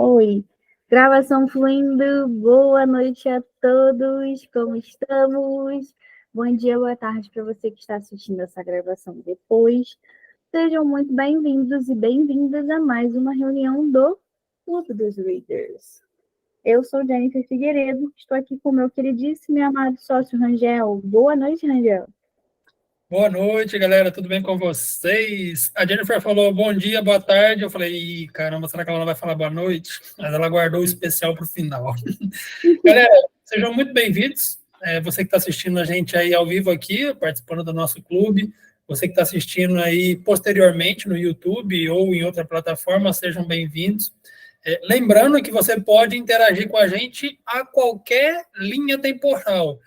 Oi, gravação fluindo, boa noite a todos, como estamos? Bom dia, boa tarde para você que está assistindo essa gravação depois. Sejam muito bem-vindos e bem-vindas a mais uma reunião do Clube dos Readers. Eu sou Jennifer Figueiredo, estou aqui com o meu queridíssimo e amado sócio Rangel. Boa noite, Rangel. Boa noite, galera, tudo bem com vocês? A Jennifer falou bom dia, boa tarde. Eu falei, caramba, será que ela não vai falar boa noite? Mas ela guardou o especial para o final. Galera, sejam muito bem-vindos. Você que está assistindo a gente aí ao vivo aqui, participando do nosso clube, você que está assistindo aí posteriormente no YouTube ou em outra plataforma, sejam bem-vindos. Lembrando que você pode interagir com a gente a qualquer linha temporal.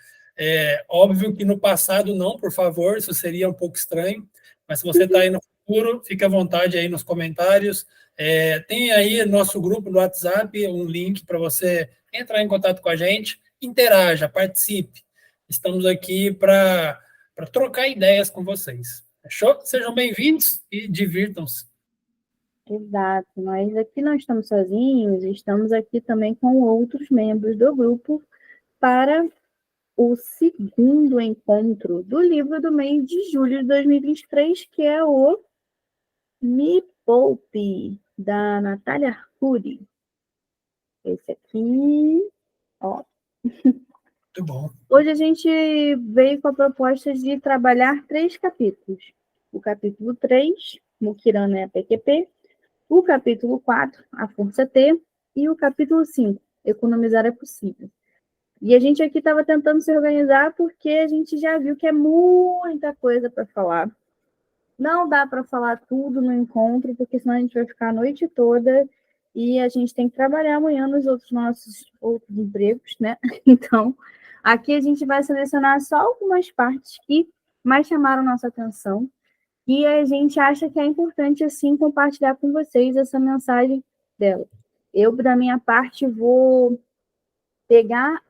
Óbvio que no passado não, por favor, isso seria um pouco estranho, mas se você está aí no futuro, fique à vontade aí nos comentários. Tem aí nosso grupo do WhatsApp, um link para você entrar em contato com a gente, interaja, participe. Estamos aqui para trocar ideias com vocês. Fechou? Sejam bem-vindos e divirtam-se. Exato, nós aqui não estamos sozinhos, estamos aqui também com outros membros do grupo para o segundo encontro do livro do mês de julho de 2023, que é o Me Poupe, da Natália Arcuri. Esse aqui, ó. Muito bom. Hoje a gente veio com a proposta de trabalhar 3 capítulos. O capítulo 3, Mukirana é a PQP. O capítulo 4, A Força T. E o capítulo 5, Economizar é Possível. E a gente aqui estava tentando se organizar porque a gente já viu que é muita coisa para falar. Não dá para falar tudo no encontro, porque senão a gente vai ficar a noite toda e a gente tem que trabalhar amanhã nos nossos outros empregos, né? Então, aqui a gente vai selecionar só algumas partes que mais chamaram nossa atenção e a gente acha que é importante, assim, compartilhar com vocês essa mensagem dela. Eu, da minha parte, vou pegar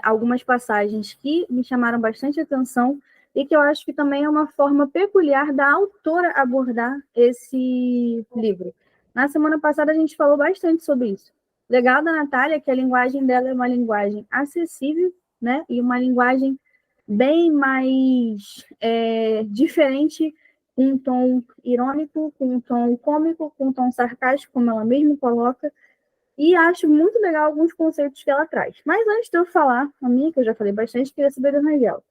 algumas passagens que me chamaram bastante atenção e que eu acho que também é uma forma peculiar da autora abordar esse livro. Na semana passada a gente falou bastante sobre isso. O legal da Natália é que a linguagem dela é uma linguagem acessível, né? E uma linguagem bem mais diferente, com um tom irônico, com um tom cômico, com um tom sarcástico, como ela mesma coloca, e acho muito legal alguns conceitos que ela traz. Mas antes de eu falar, a minha, que eu já falei bastante, queria saber do Rangel.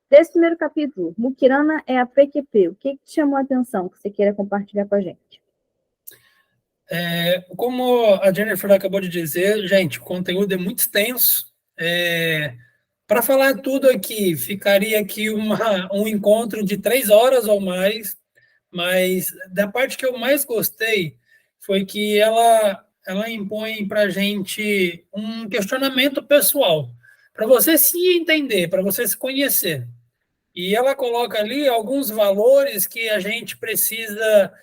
Desse primeiro capítulo, Mukirana é a PQP. O que te chamou a atenção que você queira compartilhar com a gente? Como a Jennifer acabou de dizer, gente, o conteúdo é muito extenso. Para falar tudo aqui, ficaria aqui um encontro de 3 horas ou mais, mas da parte que eu mais gostei foi que ela impõe para a gente um questionamento pessoal, para você se entender, para você se conhecer. E ela coloca ali alguns valores que a gente precisa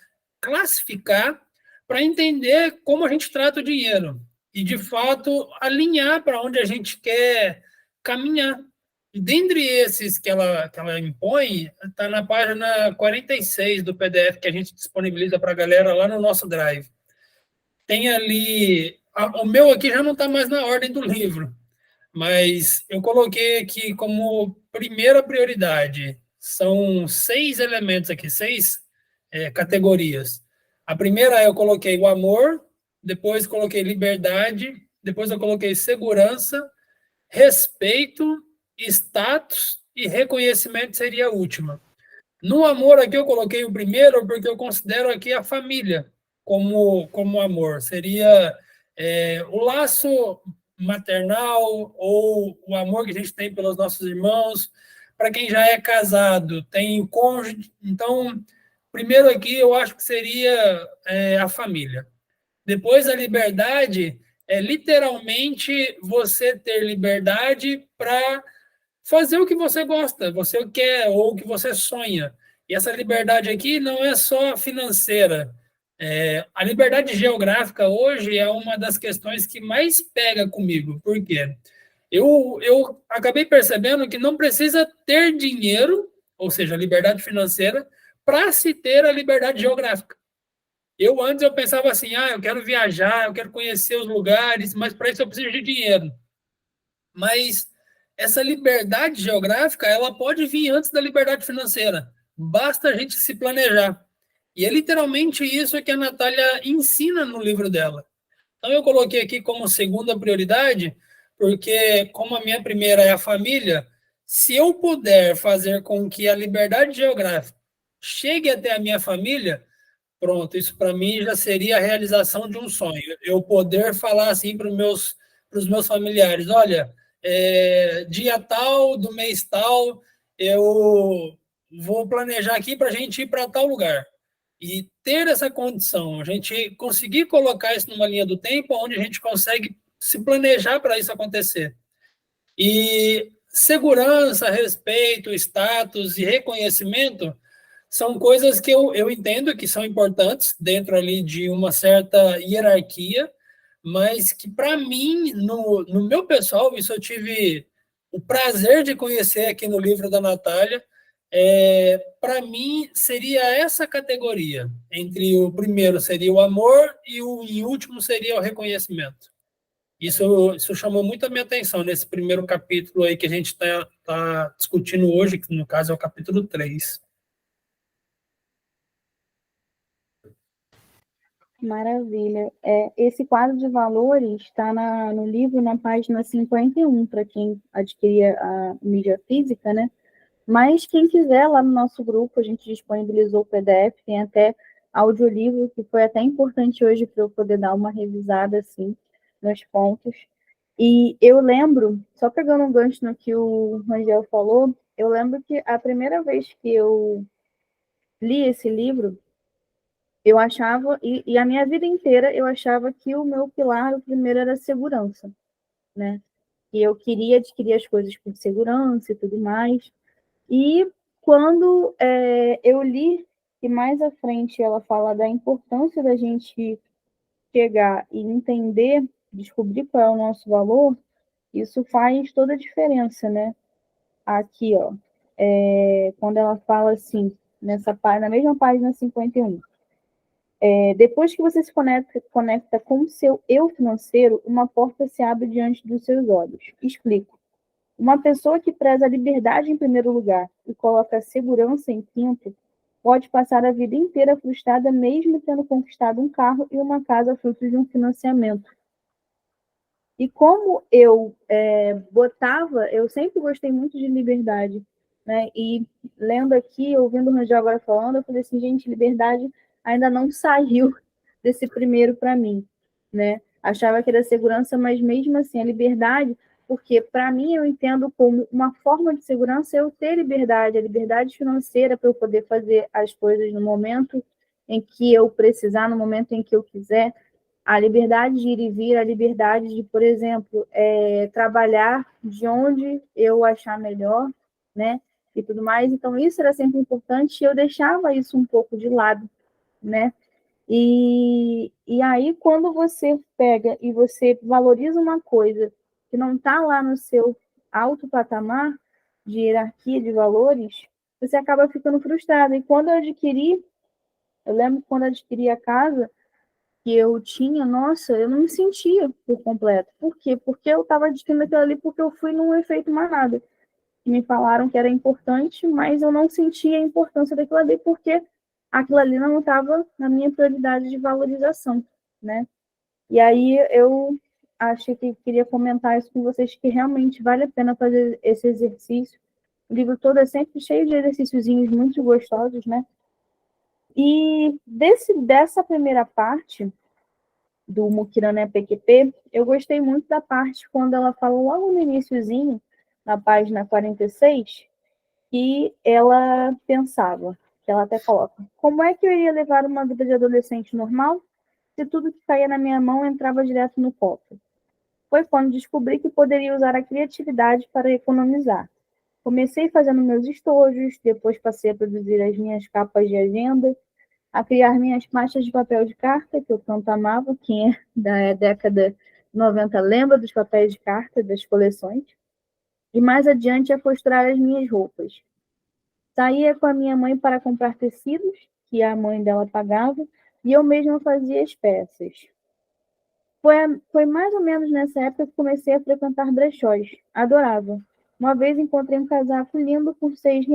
classificar para entender como a gente trata o dinheiro e, de fato, alinhar para onde a gente quer caminhar. E dentre esses que ela impõe, está na página 46 do PDF que a gente disponibiliza para a galera lá no nosso Drive. Tem ali... O meu aqui já não está mais na ordem do livro, mas eu coloquei aqui como primeira prioridade. São 6 elementos aqui, 6 categorias. A primeira eu coloquei o amor, depois coloquei liberdade, depois eu coloquei segurança, respeito, status e reconhecimento seria a última. No amor aqui eu coloquei o primeiro porque eu considero aqui a família como amor. Seria o laço maternal ou o amor que a gente tem pelos nossos irmãos. Para quem já é casado, tem o cônjuge. Então, primeiro aqui eu acho que seria a família. Depois a liberdade é literalmente você ter liberdade para fazer o que você gosta, você quer ou o que você sonha. E essa liberdade aqui não é só financeira. A liberdade geográfica hoje é uma das questões que mais pega comigo. Por quê? Eu acabei percebendo que não precisa ter dinheiro, ou seja, liberdade financeira, para se ter a liberdade geográfica. Eu antes eu pensava assim, eu quero viajar, eu quero conhecer os lugares, mas para isso eu preciso de dinheiro. Mas essa liberdade geográfica, ela pode vir antes da liberdade financeira. Basta a gente se planejar. E é literalmente isso que a Natália ensina no livro dela. Então eu coloquei aqui como segunda prioridade, porque como a minha primeira é a família, se eu puder fazer com que a liberdade geográfica chegue até a minha família, pronto, isso para mim já seria a realização de um sonho. Eu poder falar assim para os meus familiares, olha, dia tal, do mês tal, eu vou planejar aqui para a gente ir para tal lugar. E ter essa condição, a gente conseguir colocar isso numa linha do tempo onde a gente consegue se planejar para isso acontecer. E segurança, respeito, status e reconhecimento são coisas que eu entendo que são importantes dentro ali de uma certa hierarquia, mas que para mim, no meu pessoal, isso eu tive o prazer de conhecer aqui no livro da Natália, para mim seria essa categoria, entre o primeiro seria o amor e o e último seria o reconhecimento. Isso chamou muito a minha atenção nesse primeiro capítulo aí que a gente tá discutindo hoje, que no caso é o capítulo 3. Maravilha. Esse quadro de valores está no livro, na página 51, para quem adquirir a mídia física, né? Mas quem quiser, lá no nosso grupo, a gente disponibilizou o PDF, tem até audiolivro, que foi até importante hoje para eu poder dar uma revisada, assim, nos pontos. E eu lembro, só pegando um gancho no que o Rangel falou, eu lembro que a primeira vez que eu li esse livro, eu achava, e a minha vida inteira, eu achava que o meu pilar, o primeiro, era a segurança, né? E eu queria adquirir as coisas com segurança e tudo mais. E quando eu li, que mais à frente ela fala da importância da gente chegar e entender, descobrir qual é o nosso valor, isso faz toda a diferença, né? Aqui, ó, quando ela fala assim, na mesma página 51. Depois que você se conecta com o seu eu financeiro, uma porta se abre diante dos seus olhos. Explico. Uma pessoa que preza a liberdade em primeiro lugar e coloca a segurança em quinto, pode passar a vida inteira frustrada, mesmo tendo conquistado um carro e uma casa fruto de um financiamento. E como eu eu sempre gostei muito de liberdade, né? E lendo aqui, ouvindo o Rangel agora falando, eu falei assim, gente, liberdade ainda não saiu desse primeiro para mim, né? Achava que era segurança, mas mesmo assim, a liberdade, porque para mim eu entendo como uma forma de segurança eu ter liberdade, a liberdade financeira para eu poder fazer as coisas no momento em que eu precisar, no momento em que eu quiser, a liberdade de ir e vir, a liberdade de, por exemplo, trabalhar de onde eu achar melhor, né? E tudo mais. Então, isso era sempre importante e eu deixava isso um pouco de lado, né? E aí, quando você pega e você valoriza uma coisa que não está lá no seu alto patamar de hierarquia de valores, você acaba ficando frustrado. E quando eu lembro que quando eu adquiri a casa, que eu tinha, nossa, eu não me sentia por completo. Por quê? Porque eu estava adquirindo aquilo ali porque eu fui num efeito manada. Me falaram que era importante, mas eu não sentia a importância daquilo ali porque aquilo ali não estava na minha prioridade de valorização, né? E aí eu acho que queria comentar isso com vocês, que realmente vale a pena fazer esse exercício. O livro todo é sempre cheio de exercíciozinhos muito gostosos, né? E dessa primeira parte, do Mukirana PQP, eu gostei muito da parte quando ela fala logo no iniciozinho, na página 46, que ela pensava, que ela até coloca, como é que eu iria levar uma vida de adolescente normal se tudo que caía na minha mão entrava direto no cofre? Foi quando descobri que poderia usar a criatividade para economizar. Comecei fazendo meus estojos, depois passei a produzir as minhas capas de agenda, a criar minhas pastas de papel de carta, que eu tanto amava. Quem é da década de 90 lembra dos papéis de carta, das coleções. E mais adiante a costurar as minhas roupas. Saía com a minha mãe para comprar tecidos, que a mãe dela pagava, e eu mesma fazia as peças. Foi mais ou menos nessa época que comecei a frequentar brechós. Adorava. Uma vez encontrei um casaco lindo por R$ 6.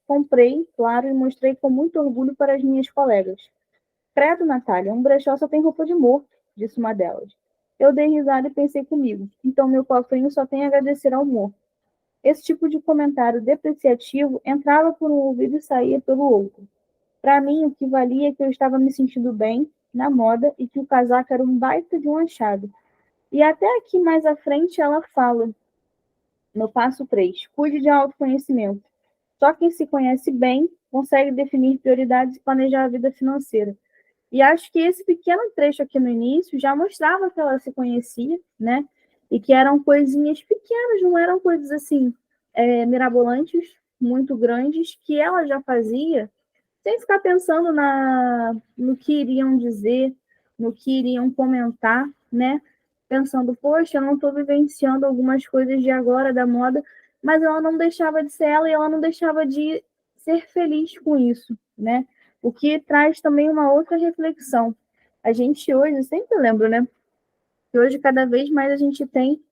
Comprei, claro, e mostrei com muito orgulho para as minhas colegas. Credo, Natália, um brechó só tem roupa de morto, disse uma delas. Eu dei risada e pensei comigo. Então meu cofrinho só tem a agradecer ao morto. Esse tipo de comentário depreciativo entrava por um ouvido e saía pelo outro. Para mim, o que valia é que eu estava me sentindo bem na moda e que o casaco era um baita de um achado. E até aqui mais à frente ela fala, no passo 3, cuide de autoconhecimento. Só quem se conhece bem consegue definir prioridades e planejar a vida financeira. E acho que esse pequeno trecho aqui no início já mostrava que ela se conhecia, né? E que eram coisinhas pequenas, não eram coisas assim, mirabolantes, muito grandes, que ela já fazia sem ficar pensando no que iriam dizer, no que iriam comentar, né? Pensando, poxa, eu não estou vivenciando algumas coisas de agora da moda, mas ela não deixava de ser ela e ela não deixava de ser feliz com isso, né? O que traz também uma outra reflexão. A gente hoje, eu sempre lembro, né? Que hoje cada vez mais a gente tem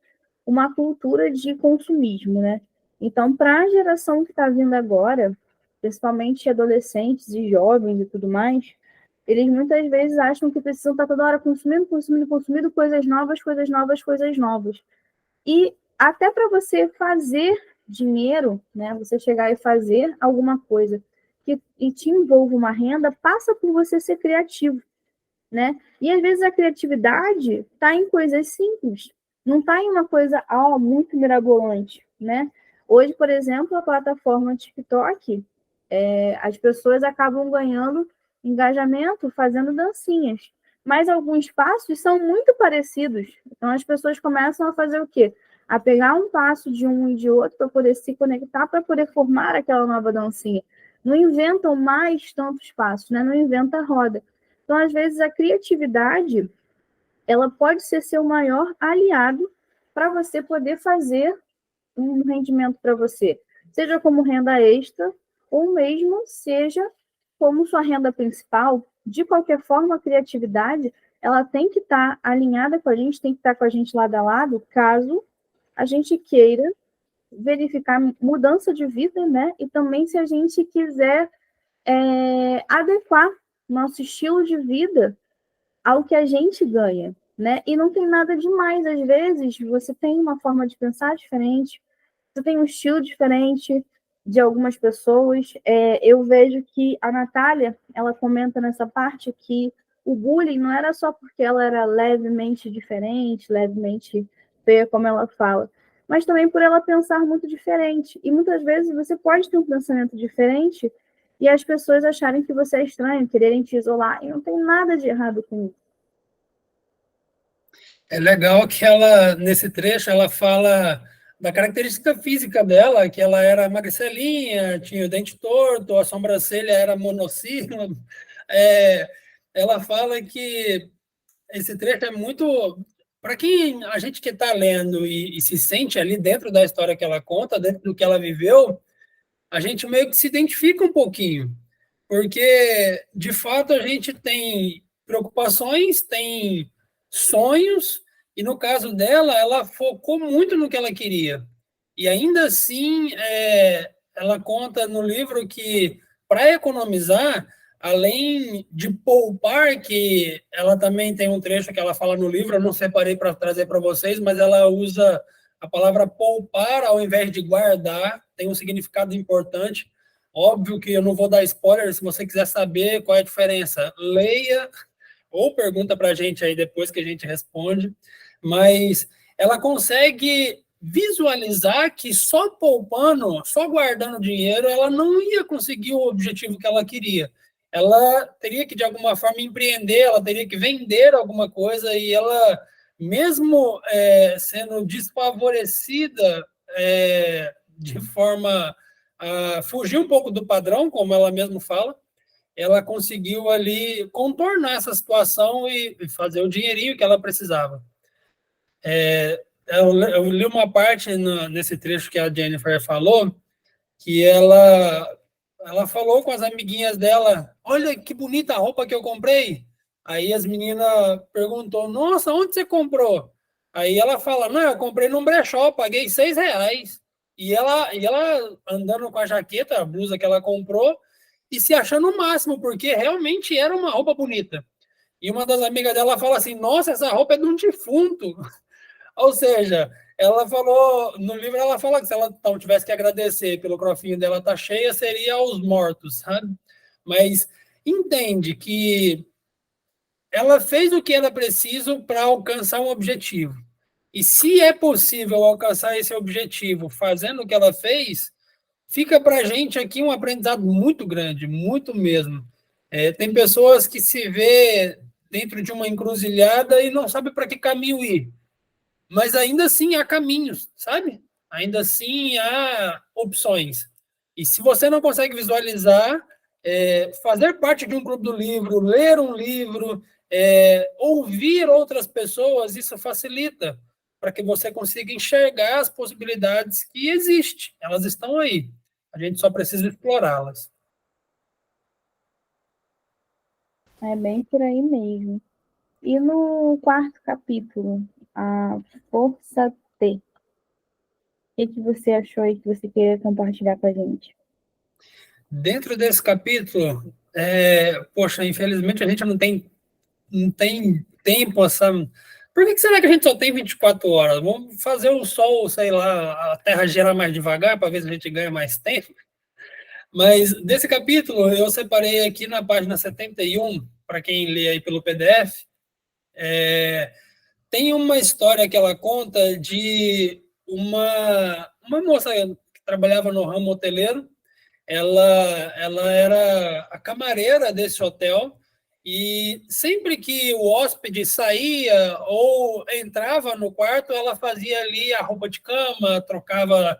uma cultura de consumismo, né? Então, para a geração que está vindo agora, principalmente adolescentes e jovens e tudo mais, eles muitas vezes acham que precisam estar toda hora consumindo, consumindo, consumindo coisas novas, coisas novas, coisas novas. E até para você fazer dinheiro, né, você chegar e fazer alguma coisa e te envolva uma renda, passa por você ser criativo, né? E às vezes a criatividade está em coisas simples, não está em uma coisa muito mirabolante, né? Hoje, por exemplo, a plataforma TikTok, as pessoas acabam ganhando engajamento fazendo dancinhas, mas alguns passos são muito parecidos. Então as pessoas começam a fazer o quê? A pegar um passo de um e de outro para poder se conectar, para poder formar aquela nova dancinha. Não inventam mais tantos passos, né? Não inventa a roda. Então, às vezes, a criatividade ela pode ser seu maior aliado para você poder fazer um rendimento para você, seja como renda extra ou mesmo seja como sua renda principal. De qualquer forma, a criatividade ela tem que estar alinhada com a gente, tem que estar com a gente lado a lado, caso a gente queira verificar mudança de vida, né? E também se a gente quiser adequar nosso estilo de vida ao que a gente ganha, né? E não tem nada demais, às vezes você tem uma forma de pensar diferente, você tem um estilo diferente de algumas pessoas. Eu vejo que a Natália, ela comenta nessa parte que o bullying não era só porque ela era levemente diferente, levemente feia, como ela fala, mas também por ela pensar muito diferente. E muitas vezes você pode ter um pensamento diferente e as pessoas acharem que você é estranho, quererem te isolar, e não tem nada de errado com isso. É legal que ela, nesse trecho, ela fala da característica física dela, que ela era magricelinha, tinha o dente torto, a sobrancelha era monossílaba. É, ela fala que esse trecho é muito... Para quem a gente que está lendo e se sente ali dentro da história que ela conta, dentro do que ela viveu, a gente meio que se identifica um pouquinho, porque, de fato, a gente tem preocupações, tem sonhos, e no caso dela, ela focou muito no que ela queria. E ainda assim, ela conta no livro que, para economizar, além de poupar, que ela também tem um trecho que ela fala no livro, eu não separei para trazer para vocês, mas ela usa a palavra poupar ao invés de guardar, tem um significado importante. Óbvio que eu não vou dar spoiler, se você quiser saber qual é a diferença, leia ou pergunta para a gente aí depois que a gente responde, mas ela consegue visualizar que só poupando, só guardando dinheiro, ela não ia conseguir o objetivo que ela queria. Ela teria que, de alguma forma, empreender, ela teria que vender alguma coisa, e ela, mesmo sendo desfavorecida de forma a fugir um pouco do padrão, como ela mesma fala, ela conseguiu ali contornar essa situação e fazer o dinheirinho que ela precisava. Eu li uma parte nesse trecho que a Jennifer falou, que ela falou com as amiguinhas dela, olha que bonita a roupa que eu comprei. Aí as meninas perguntou, nossa, onde você comprou? Aí ela fala, não, eu comprei num brechó, paguei R$ 6. E ela andando com a jaqueta, a blusa que ela comprou, e se achando o máximo, porque realmente era uma roupa bonita. E uma das amigas dela fala assim, nossa, essa roupa é de um defunto. Ou seja, ela falou, no livro ela fala que se ela não tivesse que agradecer pelo crofinho dela tá cheia, seria aos mortos, sabe? Mas entende que ela fez o que era preciso para alcançar um objetivo. E se é possível alcançar esse objetivo fazendo o que ela fez, fica para a gente aqui um aprendizado muito grande, muito mesmo. Tem pessoas que se vê dentro de uma encruzilhada e não sabe para que caminho ir. Mas ainda assim há caminhos, sabe? Ainda assim há opções. E se você não consegue visualizar, fazer parte de um clube do livro, ler um livro, ouvir outras pessoas, isso facilita para que você consiga enxergar as possibilidades que existem. Elas estão aí. A gente só precisa explorá-las. É bem por aí mesmo. E no quarto capítulo, a Força T, o que você achou aí que você queria compartilhar com a gente? Dentro desse capítulo, poxa, infelizmente a gente não tem tempo, sabe? Por que será que a gente só tem 24 horas? Vamos fazer o sol, sei lá, a Terra girar mais devagar para ver se a gente ganha mais tempo. Mas desse capítulo eu separei aqui na página 71, para quem lê aí pelo PDF, tem uma história que ela conta de uma moça que trabalhava no ramo hoteleiro. Ela era a camareira desse hotel e sempre que o hóspede saía ou entrava no quarto, ela fazia ali a roupa de cama, trocava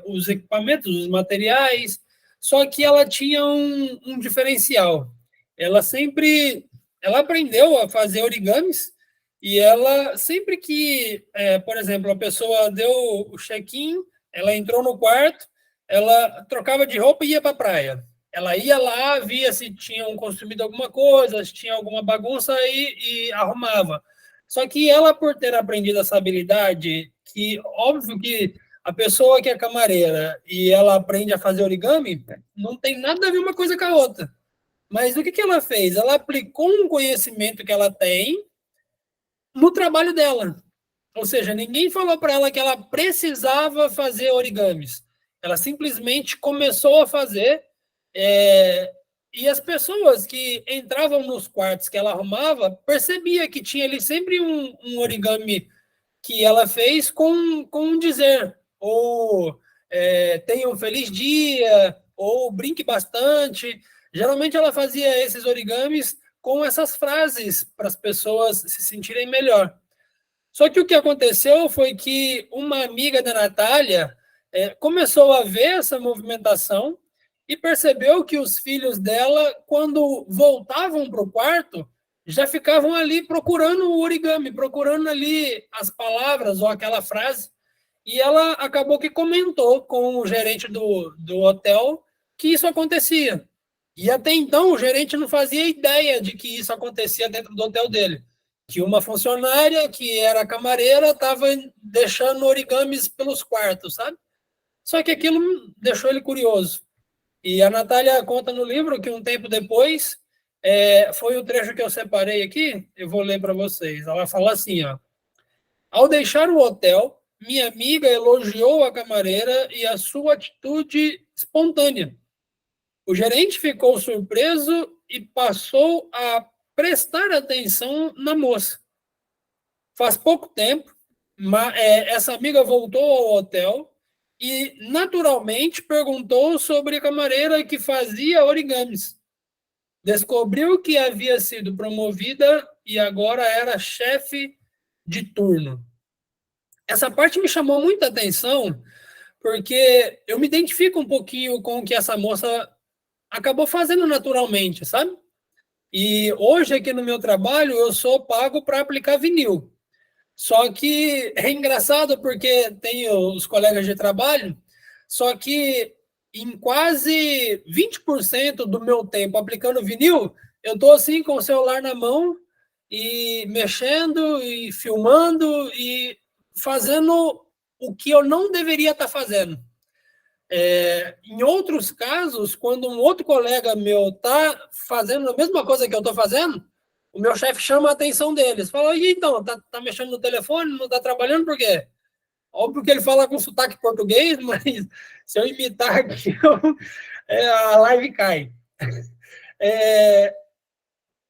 os equipamentos, os materiais. Só que ela tinha um diferencial. Ela aprendeu a fazer origamis e ela sempre que, por exemplo, a pessoa deu o check-in, ela entrou no quarto, ela trocava de roupa e ia para a praia. Ela ia lá, via se tinham consumido alguma coisa, se tinha alguma bagunça e arrumava. Só que ela, por ter aprendido essa habilidade, que óbvio que a pessoa que é camareira e ela aprende a fazer origami, não tem nada a ver uma coisa com a outra. Mas o que ela fez? Ela aplicou um conhecimento que ela tem no trabalho dela. Ou seja, ninguém falou para ela que ela precisava fazer origamis. Ela simplesmente começou a fazer. E as pessoas que entravam nos quartos que ela arrumava percebia que tinha ali sempre um origami que ela fez com um dizer. Ou tenha um feliz dia, ou brinque bastante. Geralmente ela fazia esses origamis com essas frases para as pessoas se sentirem melhor. Só que o que aconteceu foi que uma amiga da Natália começou a ver essa movimentação e percebeu que os filhos dela, quando voltavam para o quarto, já ficavam ali procurando o origami, procurando ali as palavras ou aquela frase. E ela acabou que comentou com o gerente do hotel que isso acontecia. E até então o gerente não fazia ideia de que isso acontecia dentro do hotel dele, que uma funcionária que era camareira estava deixando origamis pelos quartos, sabe? Só que aquilo deixou ele curioso. E a Natália conta no livro que um tempo depois, foi o trecho que eu separei aqui, eu vou ler para vocês. Ela fala assim, ó: ao deixar o hotel, minha amiga elogiou a camareira e a sua atitude espontânea. O gerente ficou surpreso e passou a prestar atenção na moça. Faz pouco tempo, essa amiga voltou ao hotel e, naturalmente, perguntou sobre a camareira que fazia origamis. Descobriu que havia sido promovida e agora era chefe de turno. Essa parte me chamou muita atenção, porque eu me identifico um pouquinho com o que essa moça acabou fazendo naturalmente, sabe? E hoje, aqui no meu trabalho, eu sou pago para aplicar vinil. Só que é engraçado porque tenho os colegas de trabalho, só que em quase 20% do meu tempo aplicando vinil, eu estou assim com o celular na mão e mexendo e filmando e fazendo o que eu não deveria estar fazendo. Em outros casos, quando um outro colega meu está fazendo a mesma coisa que eu estou fazendo, o meu chefe chama a atenção deles. Fala, e então, tá mexendo no telefone, não está trabalhando por quê? Óbvio que ele fala com sotaque português, mas se eu imitar aqui, a live cai.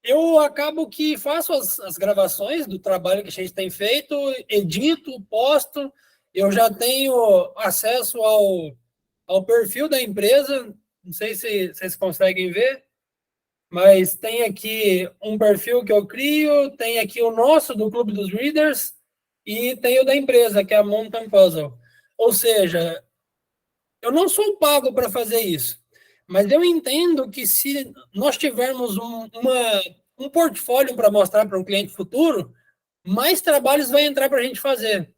Eu acabo que faço as gravações do trabalho que a gente tem feito, edito, posto, eu já tenho acesso ao perfil da empresa, não sei se vocês conseguem ver, mas tem aqui um perfil que eu crio, tem aqui o nosso, do Clube dos Readers, e tem o da empresa, que é a Mountain Puzzle. Ou seja, eu não sou pago para fazer isso, mas eu entendo que se nós tivermos um portfólio para mostrar para um cliente futuro, mais trabalhos vai entrar para a gente fazer.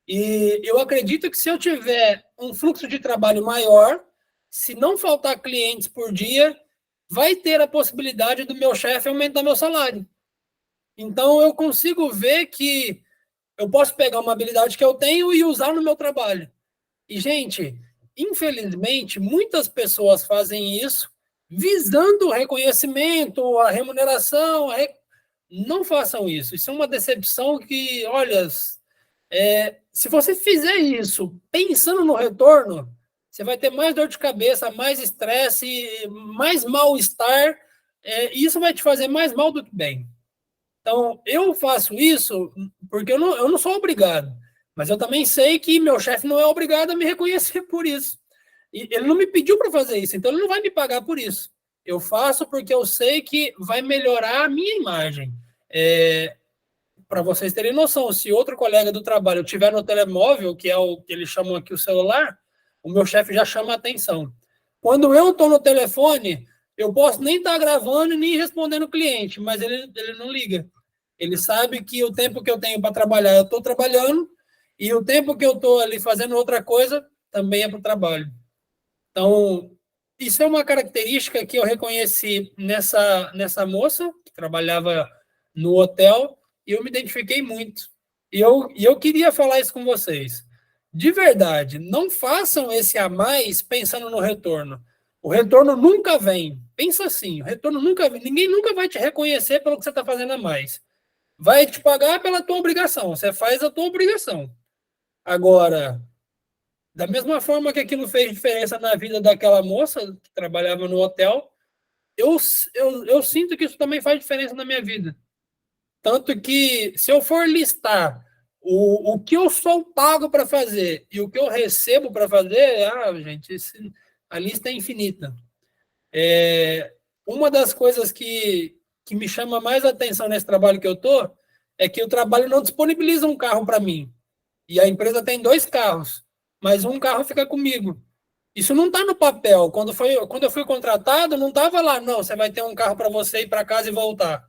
E eu acredito que se eu tiver um fluxo de trabalho maior, se não faltar clientes por dia, vai ter a possibilidade do meu chefe aumentar meu salário. Então, eu consigo ver que eu posso pegar uma habilidade que eu tenho e usar no meu trabalho. E, gente, infelizmente, muitas pessoas fazem isso visando o reconhecimento, a remuneração. Não façam isso. Isso é uma decepção que, olha, se você fizer isso pensando no retorno, você vai ter mais dor de cabeça, mais estresse, mais mal-estar, e isso vai te fazer mais mal do que bem. Então, eu faço isso porque eu não sou obrigado, mas eu também sei que meu chefe não é obrigado a me reconhecer por isso. E ele não me pediu para fazer isso, então ele não vai me pagar por isso. Eu faço porque eu sei que vai melhorar a minha imagem. Para vocês terem noção, se outro colega do trabalho tiver no telemóvel, que é o que eles chamam aqui o celular, o meu chefe já chama a atenção. Quando eu estou no telefone, eu posso nem estar gravando nem respondendo o cliente, mas ele não liga. Ele sabe que o tempo que eu tenho para trabalhar, eu estou trabalhando, e o tempo que eu estou ali fazendo outra coisa, também é para o trabalho. Então, isso é uma característica que eu reconheci nessa moça, que trabalhava no hotel, e eu me identifiquei muito. E eu queria falar isso com vocês. De verdade, não façam esse a mais pensando no retorno. O retorno nunca vem. Pensa assim, o retorno nunca vem. Ninguém nunca vai te reconhecer pelo que você está fazendo a mais. Vai te pagar pela tua obrigação. Você faz a tua obrigação. Agora, da mesma forma que aquilo fez diferença na vida daquela moça que trabalhava no hotel, eu sinto que isso também faz diferença na minha vida. Tanto que, se eu for listar o que eu sou pago para fazer e o que eu recebo para fazer, gente, a lista é infinita. Uma das coisas que me chama mais atenção nesse trabalho que eu estou é que o trabalho não disponibiliza um carro para mim. E a empresa tem 2 carros, mas um carro fica comigo. Isso não está no papel. Quando eu fui contratado, não estava lá, não, você vai ter um carro para você ir para casa e voltar.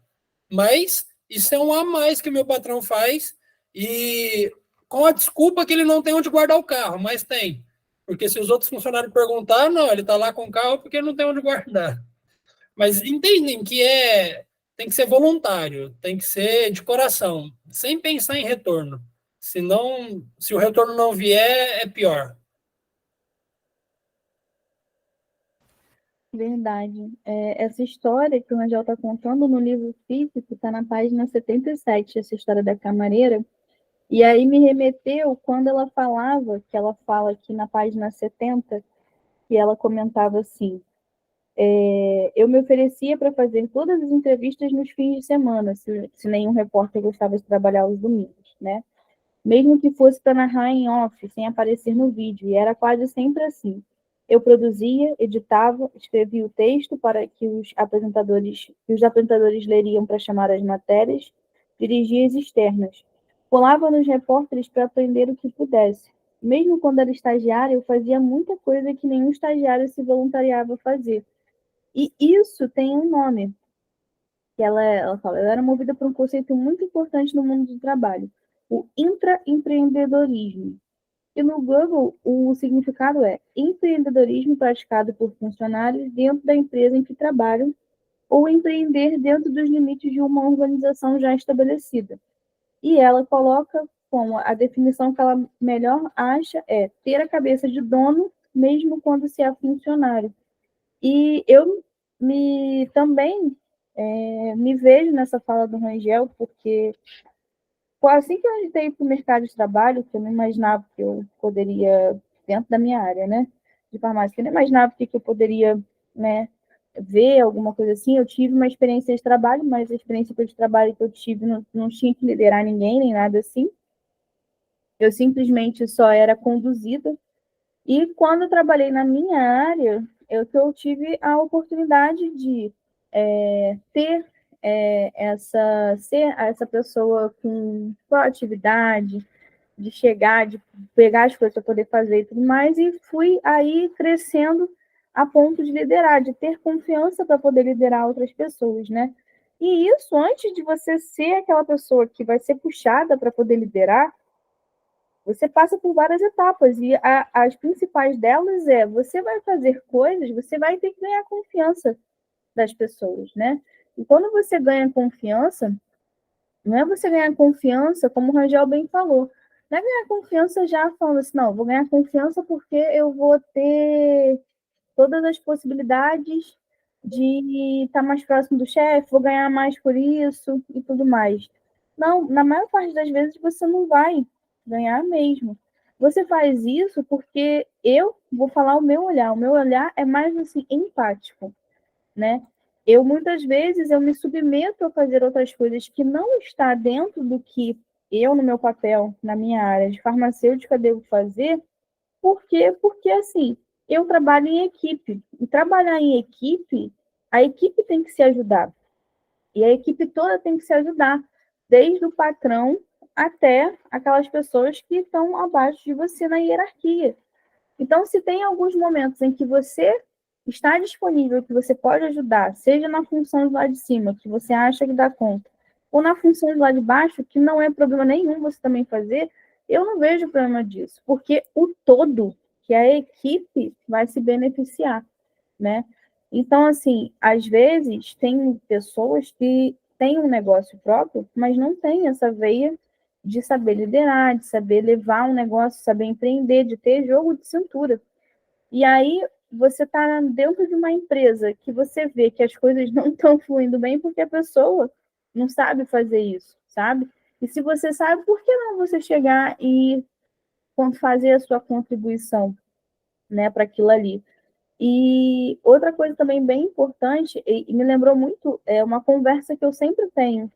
Mas isso é um a mais que o meu patrão faz, e com a desculpa que ele não tem onde guardar o carro, mas tem. Porque se os outros funcionários perguntar, não, ele está lá com o carro porque não tem onde guardar. Mas entendem que tem que ser voluntário, tem que ser de coração, sem pensar em retorno. Senão, se o retorno não vier, é pior. Verdade. Essa história que o Angel está contando no livro físico está na página 77, essa história da camareira. E aí me remeteu quando ela falava, que ela fala aqui na página 70, que ela comentava assim: eu me oferecia para fazer todas as entrevistas nos fins de semana, se nenhum repórter gostava de trabalhar aos domingos, né? Mesmo que fosse para narrar em off, sem aparecer no vídeo, e era quase sempre assim. Eu produzia, editava, escrevia o texto para que os apresentadores leriam para chamar as matérias, dirigia as externas. Colava nos repórteres para aprender o que pudesse. Mesmo quando era estagiária, eu fazia muita coisa que nenhum estagiário se voluntariava a fazer. E isso tem um nome, que ela fala, ela era movida por um conceito muito importante no mundo do trabalho, o intraempreendedorismo. E no Google, o significado é empreendedorismo praticado por funcionários dentro da empresa em que trabalham ou empreender dentro dos limites de uma organização já estabelecida. E ela coloca como a definição que ela melhor acha é ter a cabeça de dono, mesmo quando se é funcionário. E eu também me vejo nessa fala do Rangel, porque assim que eu entrei para o mercado de trabalho, que eu não imaginava que eu poderia, dentro da minha área, né, de farmácia, eu não imaginava que eu poderia, né, ver alguma coisa assim. Eu tive uma experiência de trabalho, mas a experiência de trabalho que eu tive não tinha que liderar ninguém, nem nada assim. Eu simplesmente só era conduzida. E quando eu trabalhei na minha área, eu tive a oportunidade de ter ser essa pessoa com proatividade, de chegar, de pegar as coisas para poder fazer e tudo mais, e fui aí crescendo a ponto de liderar, de ter confiança para poder liderar outras pessoas, né? E isso, antes de você ser aquela pessoa que vai ser puxada para poder liderar, você passa por várias etapas, e as principais delas você vai fazer coisas, você vai ter que ganhar confiança das pessoas, né? E quando você ganha confiança, não é você ganhar confiança, como o Rangel bem falou, não é ganhar confiança já falando assim, não, vou ganhar confiança porque eu vou ter todas as possibilidades de estar mais próximo do chefe, vou ganhar mais por isso e tudo mais. Não, na maior parte das vezes você não vai ganhar mesmo. Você faz isso porque eu vou falar o meu olhar é mais assim empático, né? Eu muitas vezes eu me submeto a fazer outras coisas que não está dentro do que eu no meu papel, na minha área de farmacêutica devo fazer. Por quê? Porque, assim, eu trabalho em equipe. E trabalhar em equipe, a equipe tem que se ajudar. E a equipe toda tem que se ajudar, desde o patrão até aquelas pessoas que estão abaixo de você na hierarquia. Então, se tem alguns momentos em que você está disponível, que você pode ajudar, seja na função do lado de cima, que você acha que dá conta, ou na função do lado de baixo, que não é problema nenhum você também fazer, eu não vejo problema disso, porque o todo, que é a equipe, vai se beneficiar, né? Então, assim, às vezes tem pessoas que têm um negócio próprio, mas não têm essa veia de saber liderar, de saber levar um negócio, saber empreender, de ter jogo de cintura. E aí você está dentro de uma empresa que você vê que as coisas não estão fluindo bem porque a pessoa não sabe fazer isso, sabe? E se você sabe, por que não você chegar e fazer a sua contribuição, né, para aquilo ali? E outra coisa também bem importante, e me lembrou muito, é uma conversa que eu sempre tenho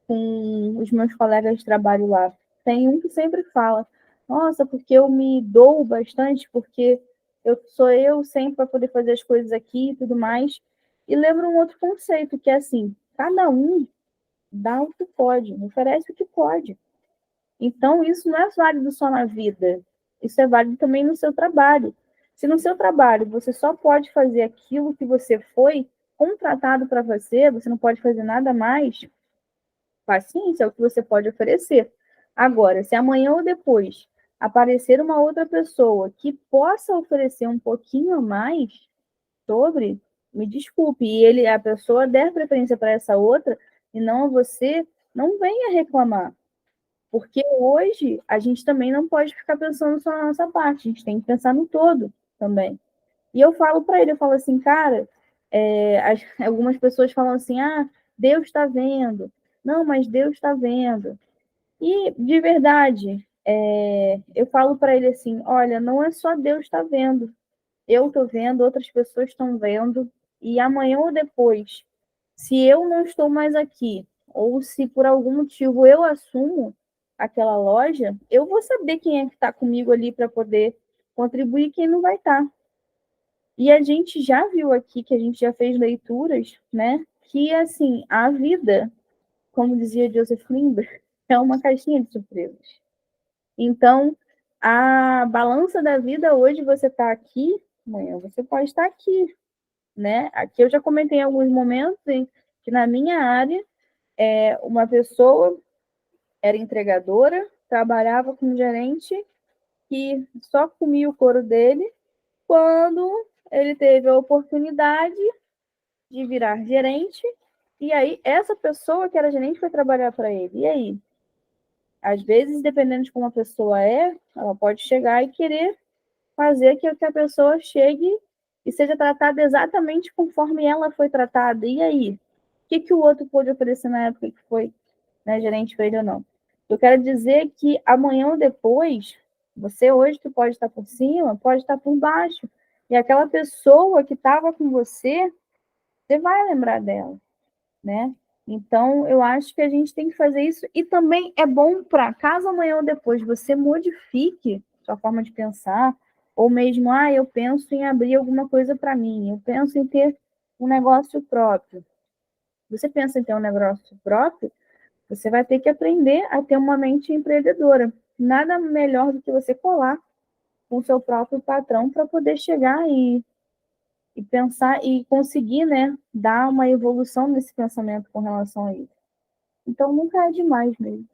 com os meus colegas de trabalho lá. Tem um que sempre fala, nossa, porque eu me dou bastante, porque eu sempre para poder fazer as coisas aqui e tudo mais. E lembra um outro conceito, que é assim, cada um dá o que pode, oferece o que pode. Então, isso não é válido só na vida, isso é válido também no seu trabalho. Se no seu trabalho você só pode fazer aquilo que você foi contratado para fazer, você não pode fazer nada mais, paciência é o que você pode oferecer. Agora, se amanhã ou depois aparecer uma outra pessoa que possa oferecer um pouquinho a mais sobre, me desculpe, e a pessoa der preferência para essa outra e não a você, não venha reclamar. Porque hoje a gente também não pode ficar pensando só na nossa parte, a gente tem que pensar no todo também. E eu falo para ele, eu falo assim, cara, algumas pessoas falam assim, ah, Deus está vendo. Não, mas Deus está vendo. E, de verdade, eu falo para ele assim, olha, não é só Deus está vendo. Eu estou vendo, outras pessoas estão vendo, e amanhã ou depois, se eu não estou mais aqui, ou se por algum motivo eu assumo aquela loja, eu vou saber quem é que está comigo ali para poder contribuir e quem não vai estar. E a gente já viu aqui, que a gente já fez leituras, né, que, assim, a vida, como dizia Joseph Limber, é uma caixinha de surpresas. Então, a balança da vida, hoje você está aqui, amanhã você pode estar aqui, né? Aqui eu já comentei em alguns momentos que na minha área, uma pessoa era entregadora, trabalhava como gerente, que só comia o couro dele quando ele teve a oportunidade de virar gerente, e aí essa pessoa que era gerente foi trabalhar para ele. E aí? Às vezes, dependendo de como a pessoa é, ela pode chegar e querer fazer que a pessoa chegue e seja tratada exatamente conforme ela foi tratada. E aí? O que o outro pôde oferecer na época que foi, né, gerente para ele ou não? Eu quero dizer que amanhã ou depois, você hoje que pode estar por cima, pode estar por baixo. E aquela pessoa que estava com você, você vai lembrar dela, né? Então, eu acho que a gente tem que fazer isso. E também é bom para, caso amanhã ou depois você modifique sua forma de pensar, ou mesmo, eu penso em abrir alguma coisa para mim, eu penso em ter um negócio próprio. Você pensa em ter um negócio próprio, você vai ter que aprender a ter uma mente empreendedora. Nada melhor do que você colar com o seu próprio patrão para poder chegar e pensar e conseguir, né, dar uma evolução nesse pensamento com relação a isso. Então, nunca é demais mesmo.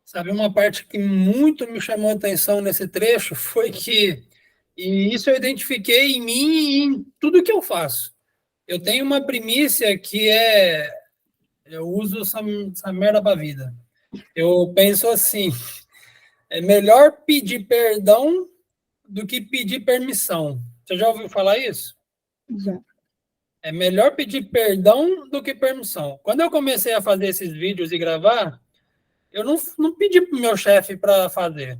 Sabe, uma parte que muito me chamou a atenção nesse trecho foi que, e isso eu identifiquei em mim e em tudo que eu faço. Eu tenho uma primícia que eu uso essa merda pra vida. Eu penso assim, é melhor pedir perdão do que pedir permissão. Você já ouviu falar isso? Já. É melhor pedir perdão do que permissão. Quando eu comecei a fazer esses vídeos e gravar, eu não pedi para o meu chefe para fazer.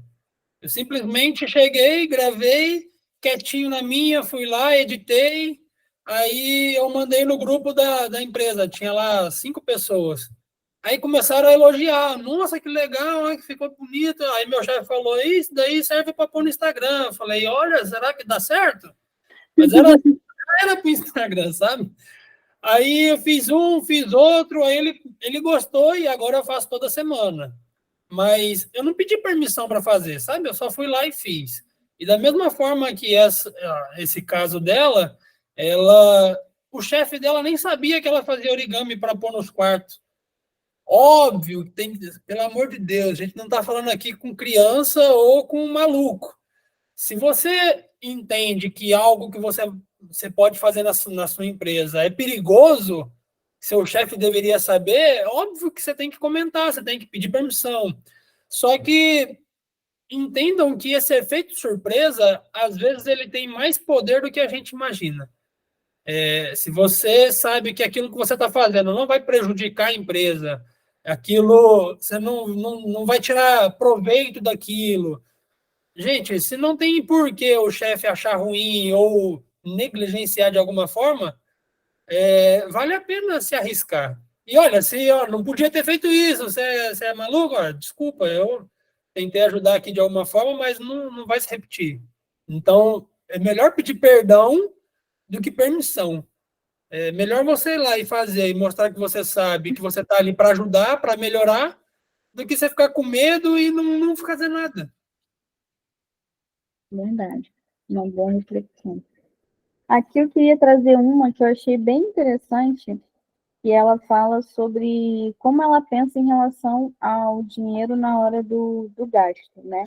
Eu simplesmente cheguei, gravei, quietinho na minha, fui lá, editei, aí eu mandei no grupo da empresa, tinha lá 5 pessoas. Aí começaram a elogiar, nossa, que legal, que ficou bonito. Aí meu chefe falou, isso daí serve para pôr no Instagram. Eu falei, olha, será que dá certo? Mas era para o Instagram, sabe? Aí eu fiz um, fiz outro, aí ele gostou e agora eu faço toda semana. Mas eu não pedi permissão para fazer, sabe? Eu só fui lá e fiz. E da mesma forma que esse caso dela, o chefe dela nem sabia que ela fazia origami para pôr nos quartos. Óbvio, pelo amor de Deus, a gente não está falando aqui com criança ou com um maluco. Se você entende que algo que você pode fazer na sua empresa é perigoso, seu chefe deveria saber, é óbvio que você tem que comentar, você tem que pedir permissão. Só que entendam que esse efeito surpresa, às vezes, ele tem mais poder do que a gente imagina. Se você sabe que aquilo que você está fazendo não vai prejudicar a empresa, aquilo, você não vai tirar proveito daquilo. Gente, se não tem por que o chefe achar ruim ou negligenciar de alguma forma, vale a pena se arriscar. E olha, se não podia ter feito isso, você é maluco? Ó, desculpa, eu tentei ajudar aqui de alguma forma, mas não vai se repetir. Então, é melhor pedir perdão do que permissão. É melhor você ir lá e fazer e mostrar que você sabe, que você está ali para ajudar, para melhorar, do que você ficar com medo e não fazer nada. Verdade. Uma boa reflexão. Aqui eu queria trazer uma que eu achei bem interessante, que ela fala sobre como ela pensa em relação ao dinheiro na hora do gasto, né?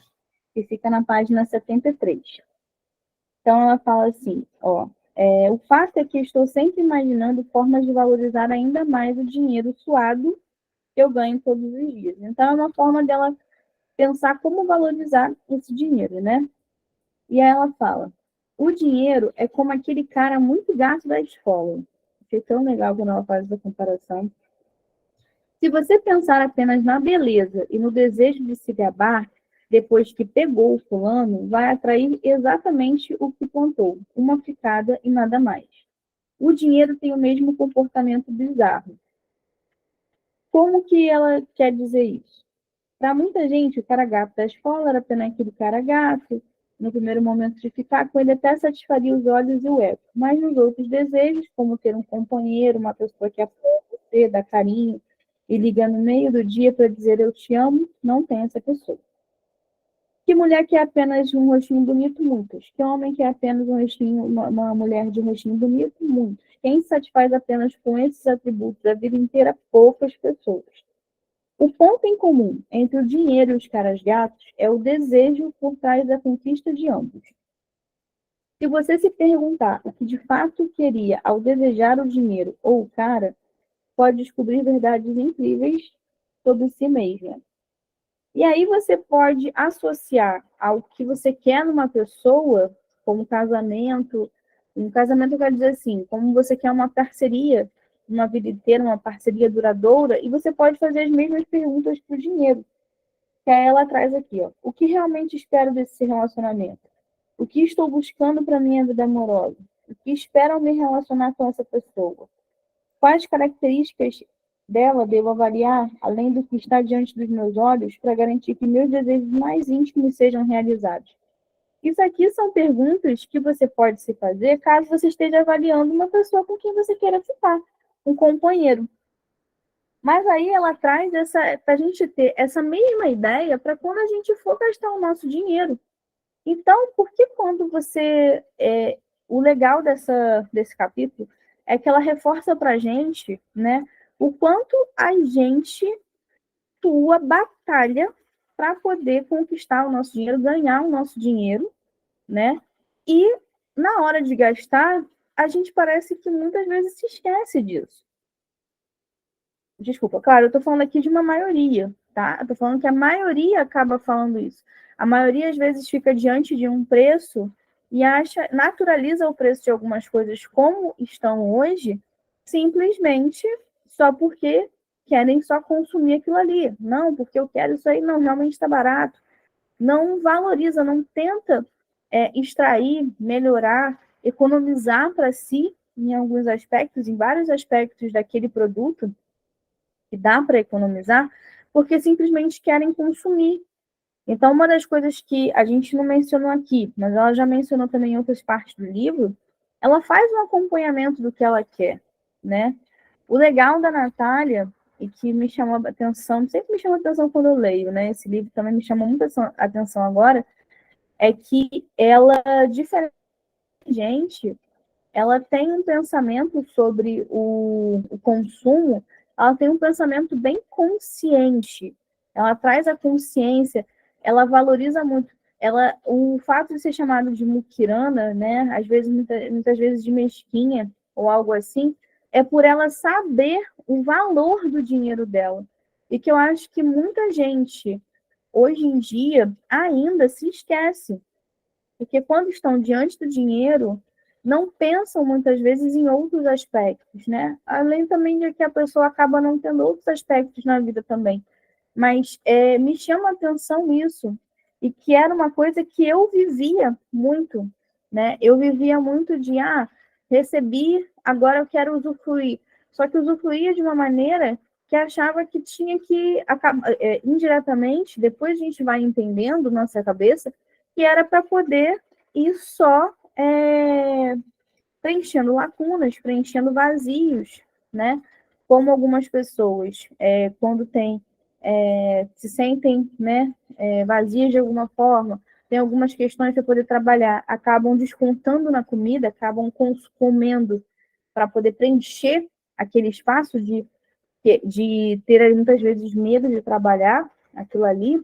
Que fica na página 73. Então, ela fala assim, o fato é que estou sempre imaginando formas de valorizar ainda mais o dinheiro suado que eu ganho todos os dias. Então, é uma forma dela pensar como valorizar esse dinheiro, né? E aí ela fala, o dinheiro é como aquele cara muito gato da escola. Achei tão legal quando ela faz essa comparação. Se você pensar apenas na beleza e no desejo de se gabar, depois que pegou o fulano, vai atrair exatamente o que contou, uma ficada e nada mais. O dinheiro tem o mesmo comportamento bizarro. Como que ela quer dizer isso? Para muita gente, o cara gato da escola era apenas aquele cara gato, no primeiro momento de ficar com ele até satisfaria os olhos e o ego. Mas nos outros desejos, como ter um companheiro, uma pessoa que apoia você, dá carinho e liga no meio do dia para dizer eu te amo, não tem essa pessoa. Que mulher quer apenas um rostinho bonito? Muitas. Que homem quer apenas um rostinho, uma mulher de um rostinho bonito? Muitos. Quem se satisfaz apenas com esses atributos a vida inteira? Poucas pessoas. O ponto em comum entre o dinheiro e os caras gatos é o desejo por trás da conquista de ambos. Se você se perguntar o que de fato queria ao desejar o dinheiro ou o cara, pode descobrir verdades incríveis sobre si mesma. E aí você pode associar ao que você quer numa pessoa, como casamento. Um casamento eu quero dizer assim, como você quer uma parceria, uma vida inteira, uma parceria duradoura, e você pode fazer as mesmas perguntas para o dinheiro. Que aí ela traz aqui, ó. O que realmente espero desse relacionamento? O que estou buscando para minha vida amorosa? O que espero ao me relacionar com essa pessoa? Quais características dela devo avaliar, além do que está diante dos meus olhos, para garantir que meus desejos mais íntimos sejam realizados? Isso aqui são perguntas que você pode se fazer caso você esteja avaliando uma pessoa com quem você queira ficar, um companheiro. Mas aí ela traz essa para a gente ter essa mesma ideia para quando a gente for gastar o nosso dinheiro. Então, por que quando você. O legal desse capítulo é que ela reforça para a gente, né, o quanto a gente tua batalha para poder conquistar o nosso dinheiro, ganhar o nosso dinheiro, né? E na hora de gastar, a gente parece que muitas vezes se esquece disso. Desculpa, claro, eu estou falando aqui de uma maioria, tá? Eu estou falando que a maioria acaba falando isso. A maioria, às vezes, fica diante de um preço e naturaliza o preço de algumas coisas como estão hoje, simplesmente só porque querem só consumir aquilo ali. Não, porque eu quero isso aí, não, realmente está barato. Não valoriza, não tenta extrair, melhorar, economizar para si em alguns aspectos, em vários aspectos daquele produto que dá para economizar, porque simplesmente querem consumir. Então, uma das coisas que a gente não mencionou aqui, mas ela já mencionou também em outras partes do livro, ela faz um acompanhamento do que ela quer, né? O legal da Natália, e que me chamou a atenção, sempre me chama a atenção quando eu leio, né? Esse livro também me chamou muita atenção agora, é que ela, diferente da gente, ela tem um pensamento sobre o consumo, ela tem um pensamento bem consciente. Ela traz a consciência, ela valoriza muito. O fato de ser chamado de muquirana, né, às vezes, muitas vezes de mesquinha ou algo assim, é por ela saber o valor do dinheiro dela. E que eu acho que muita gente, hoje em dia, ainda se esquece. Porque quando estão diante do dinheiro, não pensam muitas vezes em outros aspectos, né? Além também de que a pessoa acaba não tendo outros aspectos na vida também. Mas me chama a atenção isso, e que era uma coisa que eu vivia muito, né? Eu vivia muito de, recebi, agora eu quero usufruir. Só que usufruía de uma maneira que achava que tinha que, indiretamente, depois a gente vai entendendo nossa cabeça, que era para poder ir só preenchendo lacunas, preenchendo vazios, né? Como algumas pessoas, quando se sentem, né, vazias de alguma forma, tem algumas questões para poder trabalhar, acabam descontando na comida, acabam comendo para poder preencher aquele espaço de ter muitas vezes medo de trabalhar aquilo ali,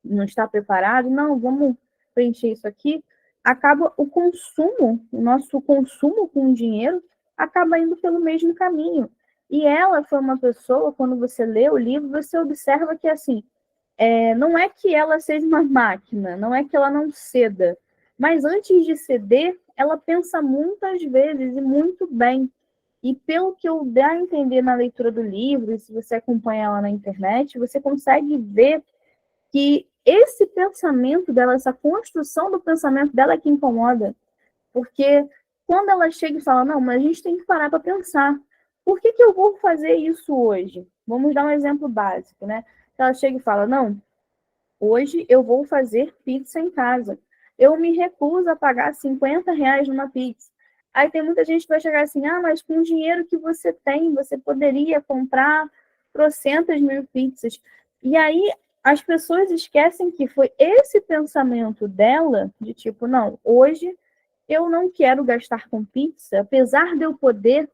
não está preparado, não, vamos preencher isso aqui, acaba o consumo, o nosso consumo com o dinheiro acaba indo pelo mesmo caminho. E ela foi uma pessoa, quando você lê o livro, você observa que, assim, não é que ela seja uma máquina, não é que ela não ceda, mas antes de ceder, ela pensa muitas vezes e muito bem. E pelo que eu dei a entender na leitura do livro, e se você acompanha ela na internet, você consegue ver que esse pensamento dela, essa construção do pensamento dela é que incomoda. Porque quando ela chega e fala, não, mas a gente tem que parar para pensar. Por que eu vou fazer isso hoje? Vamos dar um exemplo básico, né? Ela chega e fala, não, hoje eu vou fazer pizza em casa. Eu me recuso a pagar R$ 50 numa pizza. Aí tem muita gente que vai chegar assim, mas com o dinheiro que você tem, você poderia comprar trocentas mil pizzas. E aí as pessoas esquecem que foi esse pensamento dela, de tipo, não, hoje eu não quero gastar com pizza, apesar de eu poder,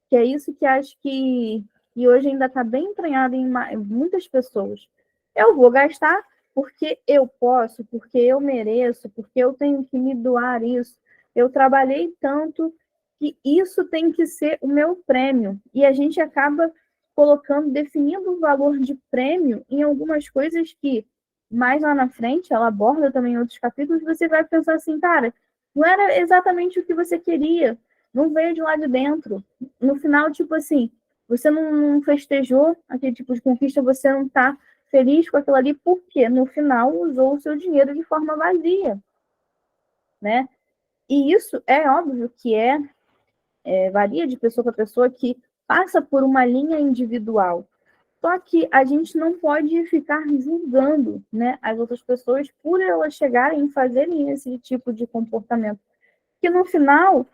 que é isso que acho que hoje ainda está bem entranhado em muitas pessoas. Eu vou gastar porque eu posso, porque eu mereço, porque eu tenho que me doar isso. eu trabalhei tanto que isso tem que ser o meu prêmio. E a gente acaba colocando, definindo o valor de prêmio em algumas coisas que, mais lá na frente, ela aborda também em outros capítulos, você vai pensar assim, cara, não era exatamente o que você queria, não veio de lá de dentro. No final, tipo assim, você não festejou aquele tipo de conquista, você não está feliz com aquilo ali, porque no final usou o seu dinheiro de forma vazia, né? E isso é óbvio que varia de pessoa para pessoa, que passa por uma linha individual. Só que a gente não pode ficar julgando, né, as outras pessoas por elas chegarem e fazerem esse tipo de comportamento. Que no final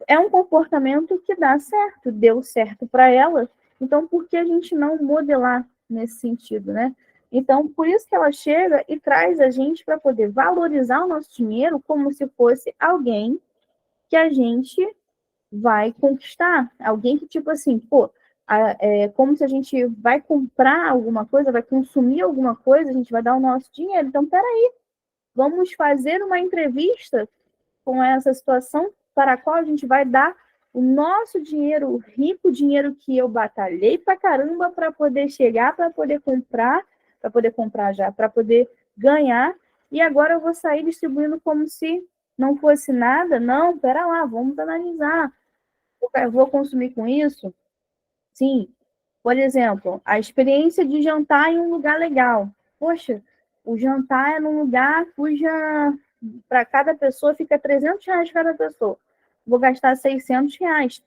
é um comportamento que dá certo, deu certo para ela. Então, por que a gente não modelar nesse sentido, né? Então, por isso que ela chega e traz a gente para poder valorizar o nosso dinheiro como se fosse alguém que a gente vai conquistar. Alguém que, tipo assim, pô, é como se a gente vai comprar alguma coisa, vai consumir alguma coisa, a gente vai dar o nosso dinheiro. Então, peraí, vamos fazer uma entrevista com essa situação para a qual a gente vai dar o nosso dinheiro, o rico dinheiro que eu batalhei pra caramba para poder chegar, para poder comprar já, para poder ganhar, e agora eu vou sair distribuindo como se não fosse nada. Não, pera lá, vamos analisar. Eu vou consumir com isso? Sim. Por exemplo, a experiência de jantar em um lugar legal. Poxa, o jantar é num lugar cuja, para cada pessoa, fica R$ 300 cada pessoa. Vou gastar R$ 600.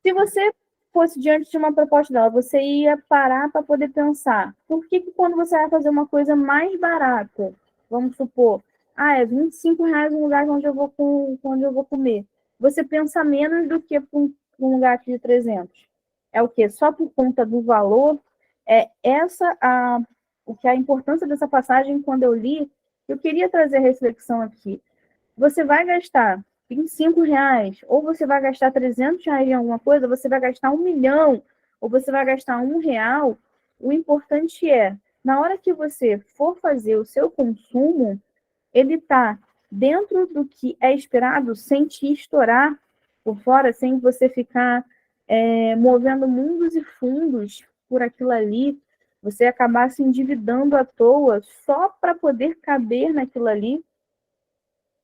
Se você fosse diante de uma proposta dela, você ia parar para poder pensar, por que quando você vai fazer uma coisa mais barata, vamos supor, é R$ 25 um lugar onde eu vou comer, você pensa menos do que para um lugar aqui de 300. É o quê? Só por conta do valor? É essa o que a importância dessa passagem, quando eu li, eu queria trazer reflexão aqui. Você vai gastar R$ 25, ou você vai gastar R$ 300 em alguma coisa, você vai gastar 1 milhão, ou você vai gastar R$ 1, o importante é, na hora que você for fazer o seu consumo, ele está dentro do que é esperado, sem te estourar por fora, sem você ficar movendo mundos e fundos por aquilo ali, você acabar se endividando à toa só para poder caber naquilo ali.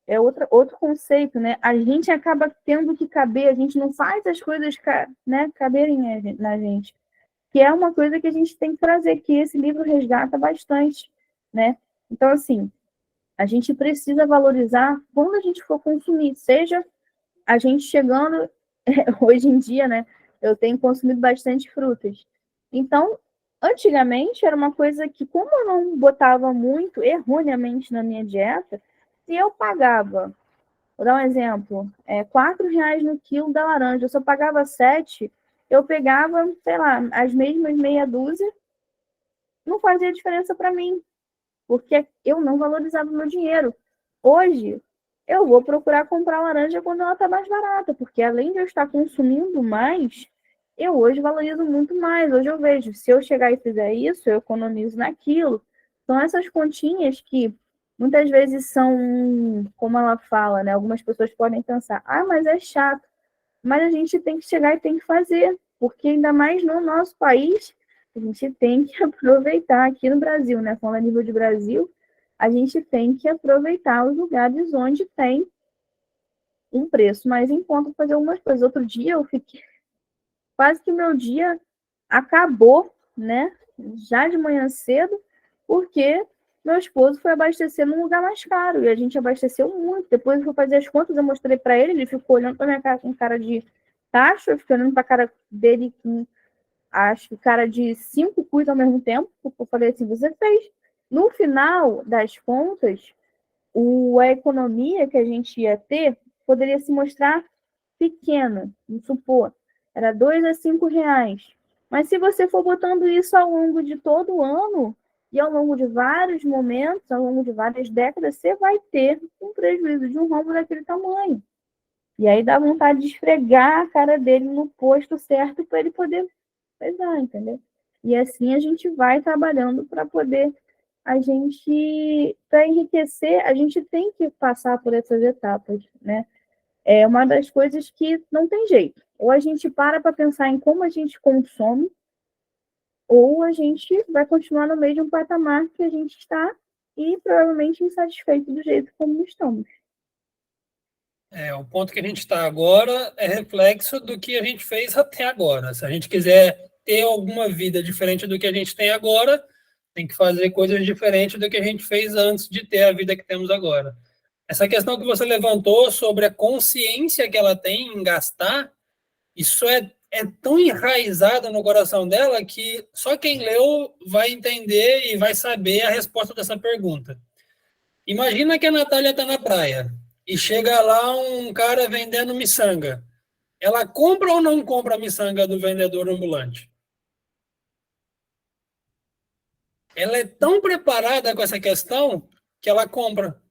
É outro conceito, né? A gente acaba tendo que caber, a gente não faz as coisas, né, caberem na gente. Que é uma coisa que a gente tem que trazer, que esse livro resgata bastante, né? Então, assim, a gente precisa valorizar quando a gente for consumir, seja a gente chegando, hoje em dia, né? Eu tenho consumido bastante frutas. Então, antigamente era uma coisa que, como eu não botava muito erroneamente na minha dieta, se eu pagava, vou dar um exemplo, R$ 4 no quilo da laranja, se eu pagava 7, eu pegava, sei lá, as mesmas meia dúzia, não fazia diferença para mim, porque eu não valorizava o meu dinheiro. Hoje, eu vou procurar comprar laranja quando ela está mais barata, porque além de eu estar consumindo mais, eu hoje valorizo muito mais. Hoje eu vejo, se eu chegar e fizer isso, eu economizo naquilo. São essas continhas que muitas vezes são, como ela fala, né? Algumas pessoas podem pensar, mas é chato. Mas a gente tem que chegar e tem que fazer, porque ainda mais no nosso país, a gente tem que aproveitar aqui no Brasil, né? Falando a nível de Brasil, a gente tem que aproveitar os lugares onde tem um preço mais em conta para fazer algumas coisas. Outro dia eu fiquei, quase que meu dia acabou, né? Já de manhã cedo, porque meu esposo foi abastecer num lugar mais caro e a gente abasteceu muito. Depois eu fui fazer as contas, eu mostrei para ele, ele ficou olhando para minha cara com cara de tacho, eu fiquei olhando para a cara dele com, acho que cara de 5 coisas ao mesmo tempo. Eu falei assim, você fez. No final das contas, a economia que a gente ia ter poderia se mostrar pequena, vamos supor, era R$ 2 a R$ 5. Mas se você for botando isso ao longo de todo o ano, e ao longo de vários momentos, ao longo de várias décadas, você vai ter um prejuízo de um rombo daquele tamanho. E aí dá vontade de esfregar a cara dele no posto certo para ele poder pesar, entendeu? E assim a gente vai trabalhando para poder para enriquecer, a gente tem que passar por essas etapas, né? É uma das coisas que não tem jeito. Ou a gente para pensar em como a gente consome, ou a gente vai continuar no mesmo patamar que a gente está e provavelmente insatisfeito do jeito como estamos. O ponto que a gente está agora é reflexo do que a gente fez até agora. Se a gente quiser ter alguma vida diferente do que a gente tem agora, tem que fazer coisas diferentes do que a gente fez antes de ter a vida que temos agora. Essa questão que você levantou sobre a consciência que ela tem em gastar, isso é tão enraizado no coração dela que só quem leu vai entender e vai saber a resposta dessa pergunta. Imagina que a Natália está na praia e chega lá um cara vendendo miçanga. Ela compra ou não compra a miçanga do vendedor ambulante? Ela é tão preparada com essa questão que ela compra.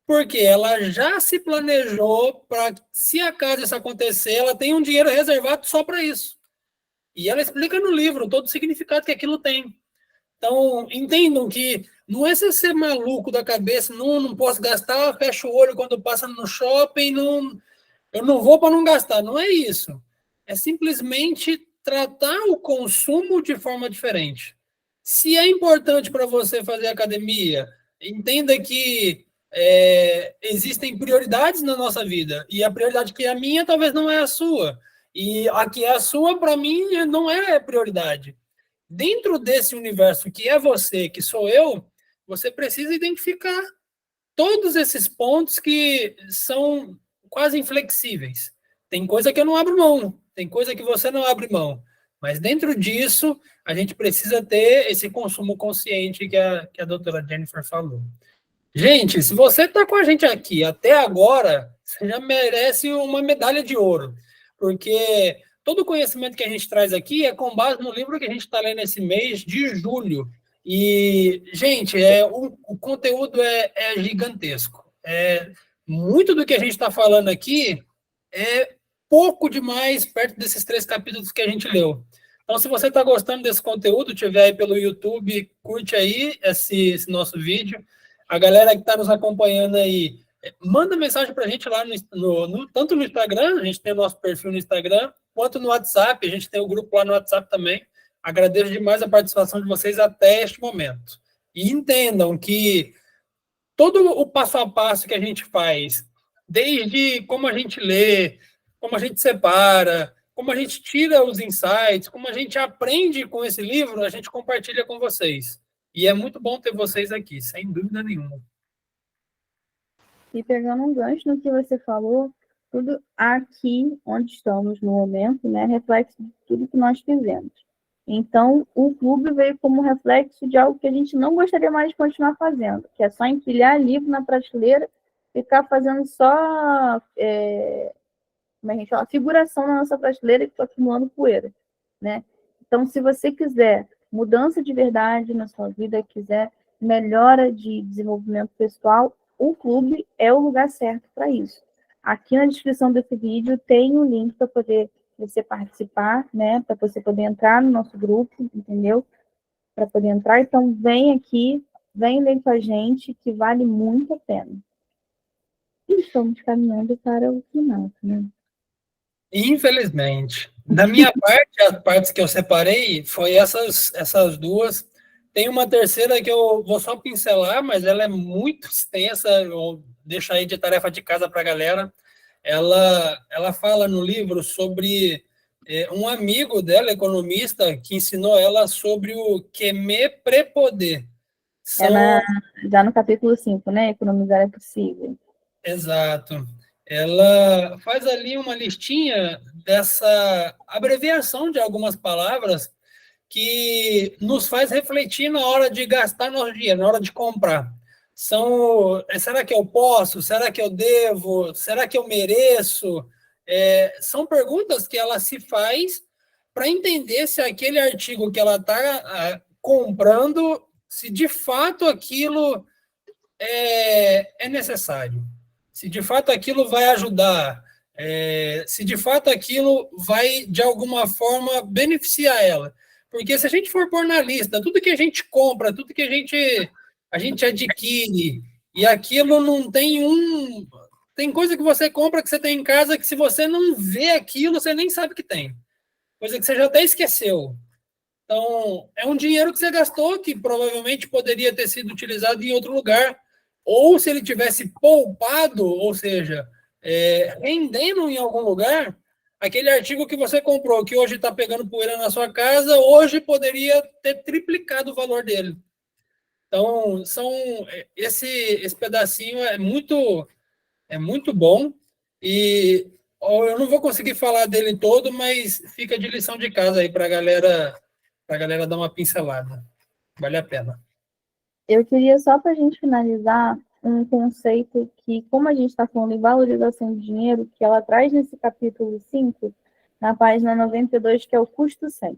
Porque ela já se planejou para, se acaso isso acontecer, ela tem um dinheiro reservado só para isso. E ela explica no livro todo o significado que aquilo tem. Então, entendam que não é você ser maluco da cabeça, não posso gastar, fecho o olho quando passa no shopping, eu não vou para não gastar. Não é isso. É simplesmente tratar o consumo de forma diferente. Se é importante para você fazer academia, entenda que existem prioridades na nossa vida, e a prioridade que é a minha talvez não é a sua, e a que é a sua, para mim, não é prioridade. Dentro desse universo que é você, que sou eu, você precisa identificar todos esses pontos que são quase inflexíveis. Tem coisa que eu não abro mão, tem coisa que você não abre mão, mas dentro disso, a gente precisa ter esse consumo consciente que a doutora Jennifer falou. Gente, se você está com a gente aqui até agora, você já merece uma medalha de ouro, porque todo o conhecimento que a gente traz aqui é com base no livro que a gente está lendo esse mês de julho. E, gente, o conteúdo é gigantesco. Muito do que a gente está falando aqui é pouco demais perto desses 3 capítulos que a gente leu. Então, se você está gostando desse conteúdo, estiver aí pelo YouTube, curte aí esse nosso vídeo. A galera que está nos acompanhando aí, manda mensagem para a gente lá, tanto no Instagram, a gente tem o nosso perfil no Instagram, quanto no WhatsApp, a gente tem o grupo lá no WhatsApp também. Agradeço demais a participação de vocês até este momento. E entendam que todo o passo a passo que a gente faz, desde como a gente lê, como a gente separa, como a gente tira os insights, como a gente aprende com esse livro, a gente compartilha com vocês. E é muito bom ter vocês aqui, sem dúvida nenhuma. E pegando um gancho no que você falou, tudo aqui onde estamos no momento, né, reflexo de tudo que nós fizemos. Então, o clube veio como reflexo de algo que a gente não gostaria mais de continuar fazendo, que é só empilhar livro na prateleira, ficar fazendo só como a gente fala, figuração na nossa prateleira e acumulando poeira, né? Então, se você quiser mudança de verdade na sua vida, quiser melhora de desenvolvimento pessoal, o clube é o lugar certo para isso. Aqui na descrição desse vídeo tem um link para poder você participar, né? Para você poder entrar no nosso grupo, entendeu? Para poder entrar. Então, vem aqui, vem ler com a gente, que vale muito a pena. E estamos caminhando para o final, né? Infelizmente. Da minha parte, as partes que eu separei foi essas duas. Tem uma terceira que eu vou só pincelar, mas ela é muito extensa, eu vou deixar aí de tarefa de casa para a galera. Ela fala no livro sobre um amigo dela, economista, que ensinou ela sobre o quemer pré-poder. Já no capítulo 5, né? Economizar é possível. Exato. Ela faz ali uma listinha dessa abreviação de algumas palavras que nos faz refletir na hora de gastar nosso dinheiro, na hora de comprar. Será que eu posso? Será que eu devo? Será que eu mereço? São perguntas que ela se faz para entender se aquele artigo que ela está comprando, se de fato aquilo é necessário. Se de fato aquilo vai ajudar, se de fato aquilo vai, de alguma forma, beneficiar ela. Porque se a gente for pôr na lista tudo que a gente compra, tudo que a gente a gente adquire e aquilo não tem um... Tem coisa que você compra que você tem em casa que se você não vê aquilo, você nem sabe que tem. Coisa que você já até esqueceu. Então, é um dinheiro que você gastou que provavelmente poderia ter sido utilizado em outro lugar. Ou se ele tivesse poupado, ou seja, rendendo em algum lugar, aquele artigo que você comprou, que hoje está pegando poeira na sua casa, hoje poderia ter triplicado o valor dele. Então, esse pedacinho é muito bom. E eu não vou conseguir falar dele todo, mas fica de lição de casa aí para a galera dar uma pincelada. Vale a pena. Eu queria só para a gente finalizar um conceito que, como a gente está falando em valorização de dinheiro, que ela traz nesse capítulo 5, na página 92, que é o custo 100.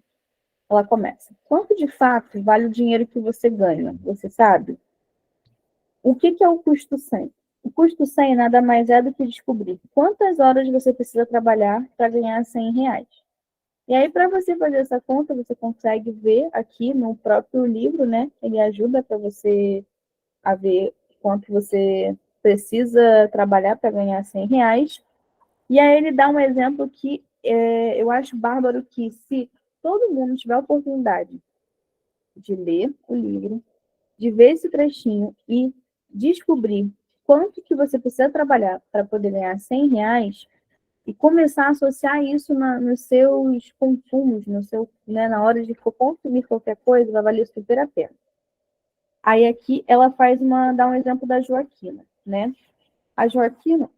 Ela começa. Quanto de fato vale o dinheiro que você ganha? Você sabe? O que é o custo 100? O custo 100 nada mais é do que descobrir quantas horas você precisa trabalhar para ganhar R$ 100. E aí, para você fazer essa conta, você consegue ver aqui no próprio livro, né? Ele ajuda para você a ver quanto você precisa trabalhar para ganhar R$ 100. E aí ele dá um exemplo que eu acho bárbaro, que se todo mundo tiver a oportunidade de ler o livro, de ver esse trechinho e descobrir quanto que você precisa trabalhar para poder ganhar R$ 100 e começar a associar isso nos seus consumos, na hora de consumir qualquer coisa, vai valer super a pena. Aí aqui ela dá um exemplo da Joaquina, né? A Joaquina,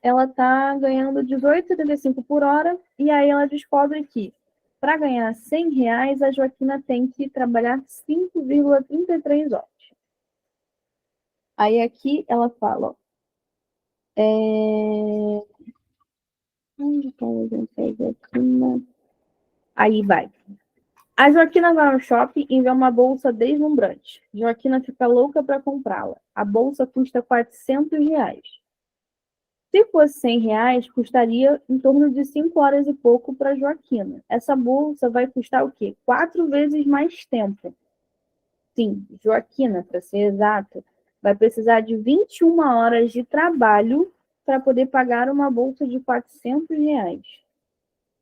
ela tá ganhando 18,75 por hora, e aí ela descobre que para ganhar R$ 100, a Joaquina tem que trabalhar 5,33 horas. Aí aqui ela fala, ó, onde está o exemplo da Joaquina? Aí vai. A Joaquina vai ao shopping e vê uma bolsa deslumbrante. Joaquina fica louca para comprá-la. A bolsa custa R$ 400. Se fosse R$ 100, custaria em torno de 5 horas e pouco para Joaquina. Essa bolsa vai custar o quê? 4 vezes mais tempo. Sim, Joaquina, para ser exata, vai precisar de 21 horas de trabalho para poder pagar uma bolsa de R$ 400.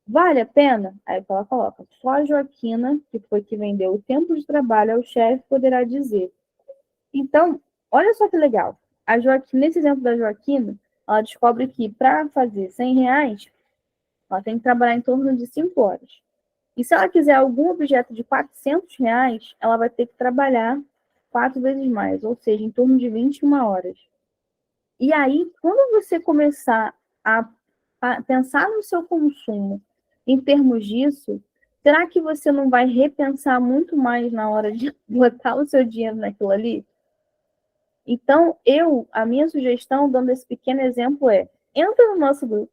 Vale a pena? Aí ela coloca, só a Joaquina, que foi que vendeu o tempo de trabalho ao chefe, poderá dizer. Então, olha só que legal. Nesse exemplo da Joaquina, ela descobre que para fazer R$ 100, ela tem que trabalhar em torno de 5 horas. E se ela quiser algum objeto de R$ 400, ela vai ter que trabalhar 4 vezes mais, ou seja, em torno de 21 horas. E aí, quando você começar a pensar no seu consumo em termos disso, será que você não vai repensar muito mais na hora de botar o seu dinheiro naquilo ali? Então, a minha sugestão, dando esse pequeno exemplo, entra no nosso grupo,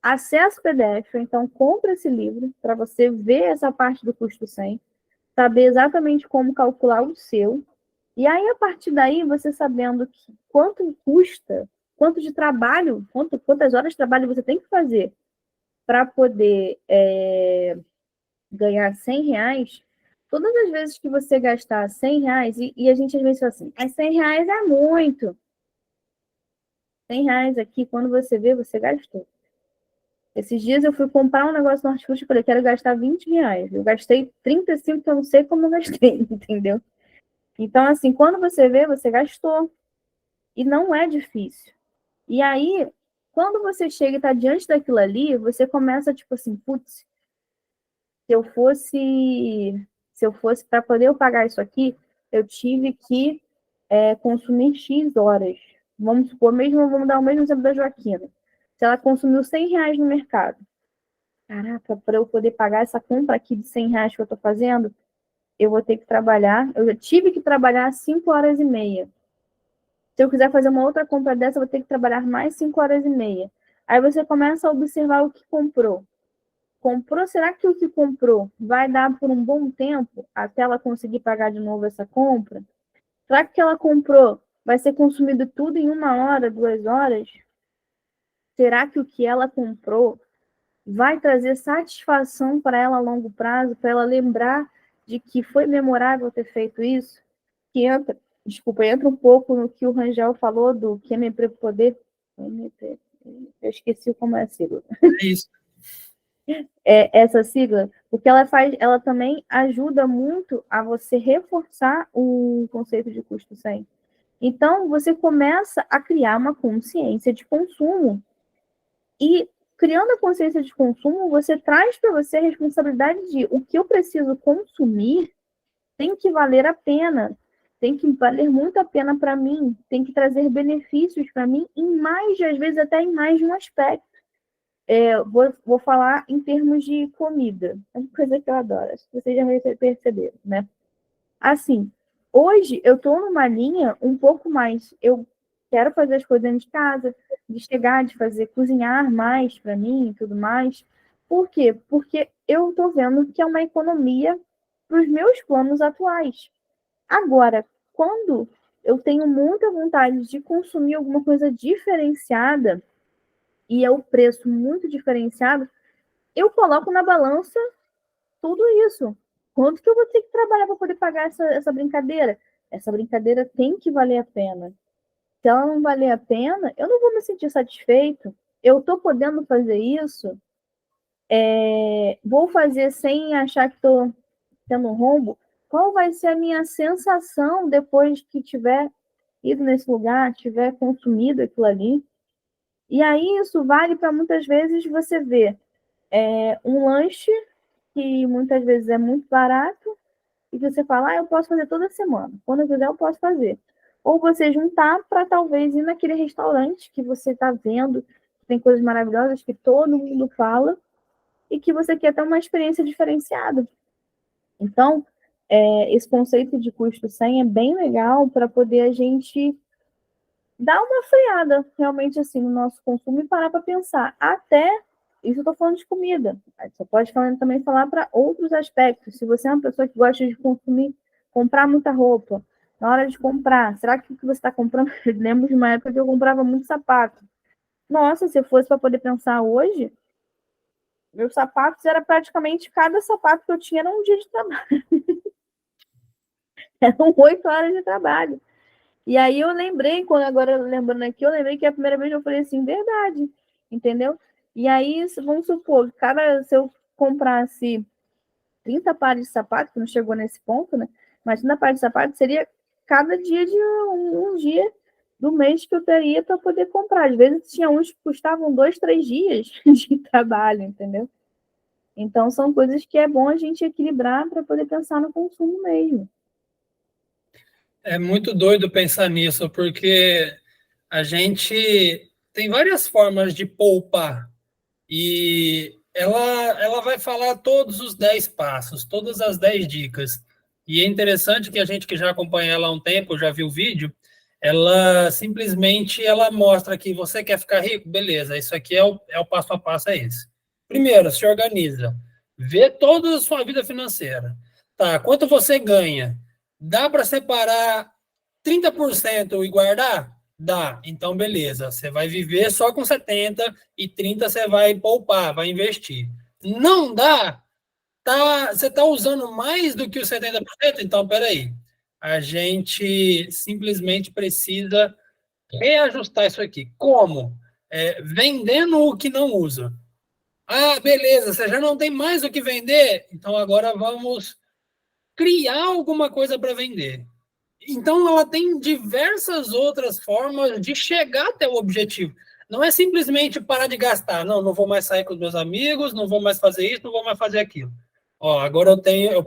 acessa o PDF, ou então compra esse livro para você ver essa parte do custo 100, saber exatamente como calcular o seu, e aí, a partir daí, você sabendo quanto custa, quanto de trabalho, quantas horas de trabalho você tem que fazer para poder ganhar R$ 100, todas as vezes que você gastar R$ 100, e a gente às vezes fala assim, R$ 100 é muito. R$ 100 aqui, quando você vê, você gastou. Esses dias eu fui comprar um negócio no Hortifruti e falei, quero gastar R$ 20. Eu gastei 35, que eu não sei como eu gastei, entendeu? Então, assim, quando você vê, você gastou. E não é difícil. E aí, quando você chega e está diante daquilo ali, você começa, tipo assim, putz, se eu fosse para poder eu pagar isso aqui, eu tive que consumir X horas. Vamos supor, vamos dar o mesmo exemplo da Joaquina. Se ela consumiu R$ 100 no mercado, caraca, para eu poder pagar essa compra aqui de R$ 100 que eu estou fazendo, eu vou ter que trabalhar, eu já tive que trabalhar 5 horas e meia. Se eu quiser fazer uma outra compra dessa, eu vou ter que trabalhar mais 5 horas e meia. Aí você começa a observar o que comprou. Será que o que comprou vai dar por um bom tempo até ela conseguir pagar de novo essa compra? Será que o que ela comprou vai ser consumido tudo em 1 hora, 2 horas? Será que o que ela comprou vai trazer satisfação para ela a longo prazo, para ela lembrar de que foi memorável ter feito isso? que entra, desculpa, entra um pouco no que o Rangel falou do QMP Poder. Eu esqueci como é a sigla. É isso. Essa sigla, porque ela também ajuda muito a você reforçar o conceito de custo 100. Então, você começa a criar uma consciência de consumo. E criando a consciência de consumo, você traz para você a responsabilidade de o que eu preciso consumir tem que valer a pena, tem que valer muito a pena para mim, tem que trazer benefícios para mim, em mais, às vezes até em mais de um aspecto. Vou falar em termos de comida, é uma coisa que eu adoro, acho que vocês já perceberam, né? Assim, hoje eu estou numa linha um pouco mais, eu quero fazer as coisas dentro de casa, de chegar, de fazer, cozinhar mais para mim e tudo mais. Por quê? Porque eu estou vendo que é uma economia para os meus planos atuais. Agora, quando eu tenho muita vontade de consumir alguma coisa diferenciada e é o preço muito diferenciado, eu coloco na balança tudo isso. Quanto que eu vou ter que trabalhar para poder pagar essa brincadeira? Essa brincadeira tem que valer a pena. Se ela não valer a pena, eu não vou me sentir satisfeito. Eu estou podendo fazer isso? Vou fazer sem achar que estou tendo um rombo? Qual vai ser a minha sensação depois que tiver ido nesse lugar, tiver consumido aquilo ali? E aí isso vale para muitas vezes você ver um lanche que muitas vezes é muito barato e você fala, eu posso fazer toda semana. Quando eu quiser, eu posso fazer. Ou você juntar para talvez ir naquele restaurante que você está vendo, que tem coisas maravilhosas que todo mundo fala e que você quer ter uma experiência diferenciada. Então, esse conceito de custo 100 é bem legal para poder a gente dar uma freada realmente assim no nosso consumo e parar para pensar. Até isso eu estou falando de comida. Você pode também falar para outros aspectos. Se você é uma pessoa que gosta de consumir, comprar muita roupa, na hora de comprar, será que o que você está comprando? Eu lembro de uma época que eu comprava muito sapato. Nossa, se fosse para poder pensar hoje, meus sapatos era praticamente cada sapato que eu tinha era um dia de trabalho. Eram 8 horas de trabalho. E aí eu lembrei, quando agora lembrando aqui, eu lembrei que a primeira vez eu falei assim, verdade, entendeu? E aí, vamos supor, se eu comprasse 30 pares de sapato, que não chegou nesse ponto, né? Mas 30 pares de sapato seria cada dia de um dia do mês que eu teria para poder comprar. Às vezes tinha uns que custavam 2, 3 dias de trabalho, entendeu? Então são coisas que é bom a gente equilibrar para poder pensar no consumo mesmo. É muito doido pensar nisso, porque a gente tem várias formas de poupar. E ela vai falar todos os 10 passos, todas as 10 dicas. E é interessante que a gente que já acompanha ela há um tempo, já viu o vídeo, ela simplesmente ela mostra que você quer ficar rico, beleza, isso aqui é o passo a passo, é esse. Primeiro, se organiza. Vê toda a sua vida financeira. Tá, quanto você ganha? Dá para separar 30% e guardar? Dá. Então, beleza. Você vai viver só com 70 e 30 você vai poupar, vai investir. Não dá? Você está usando mais do que os 70%? Então, peraí. A gente simplesmente precisa reajustar isso aqui. Como? Vendendo o que não usa. Ah, beleza, você já não tem mais o que vender? Então agora vamos criar alguma coisa para vender. Então, ela tem diversas outras formas de chegar até o objetivo. Não é simplesmente parar de gastar. Não, não vou mais sair com os meus amigos, não vou mais fazer isso, não vou mais fazer aquilo. Ó, agora eu tenho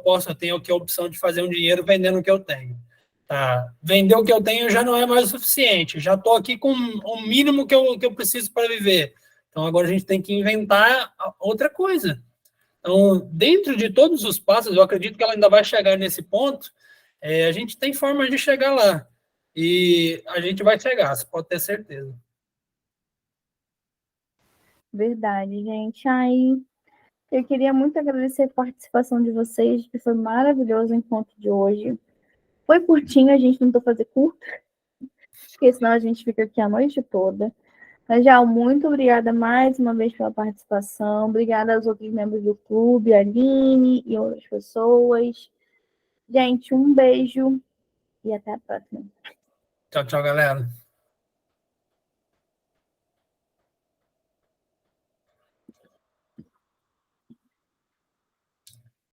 aqui a opção de fazer um dinheiro vendendo o que eu tenho. Tá? Vender o que eu tenho já não é mais o suficiente. Já estou aqui com o mínimo que eu preciso para viver. Então, agora a gente tem que inventar outra coisa. Então, dentro de todos os passos, eu acredito que ela ainda vai chegar nesse ponto. A gente tem formas de chegar lá. E a gente vai chegar, você pode ter certeza. Verdade, gente. Aí, eu queria muito agradecer a participação de vocês, que foi maravilhoso o encontro de hoje. Foi curtinho, a gente tentou fazer curto, porque senão a gente fica aqui a noite toda. Mas, já, muito obrigada mais uma vez pela participação. Obrigada aos outros membros do clube, a Aline e outras pessoas. Gente, um beijo e até a próxima. Tchau, tchau, galera.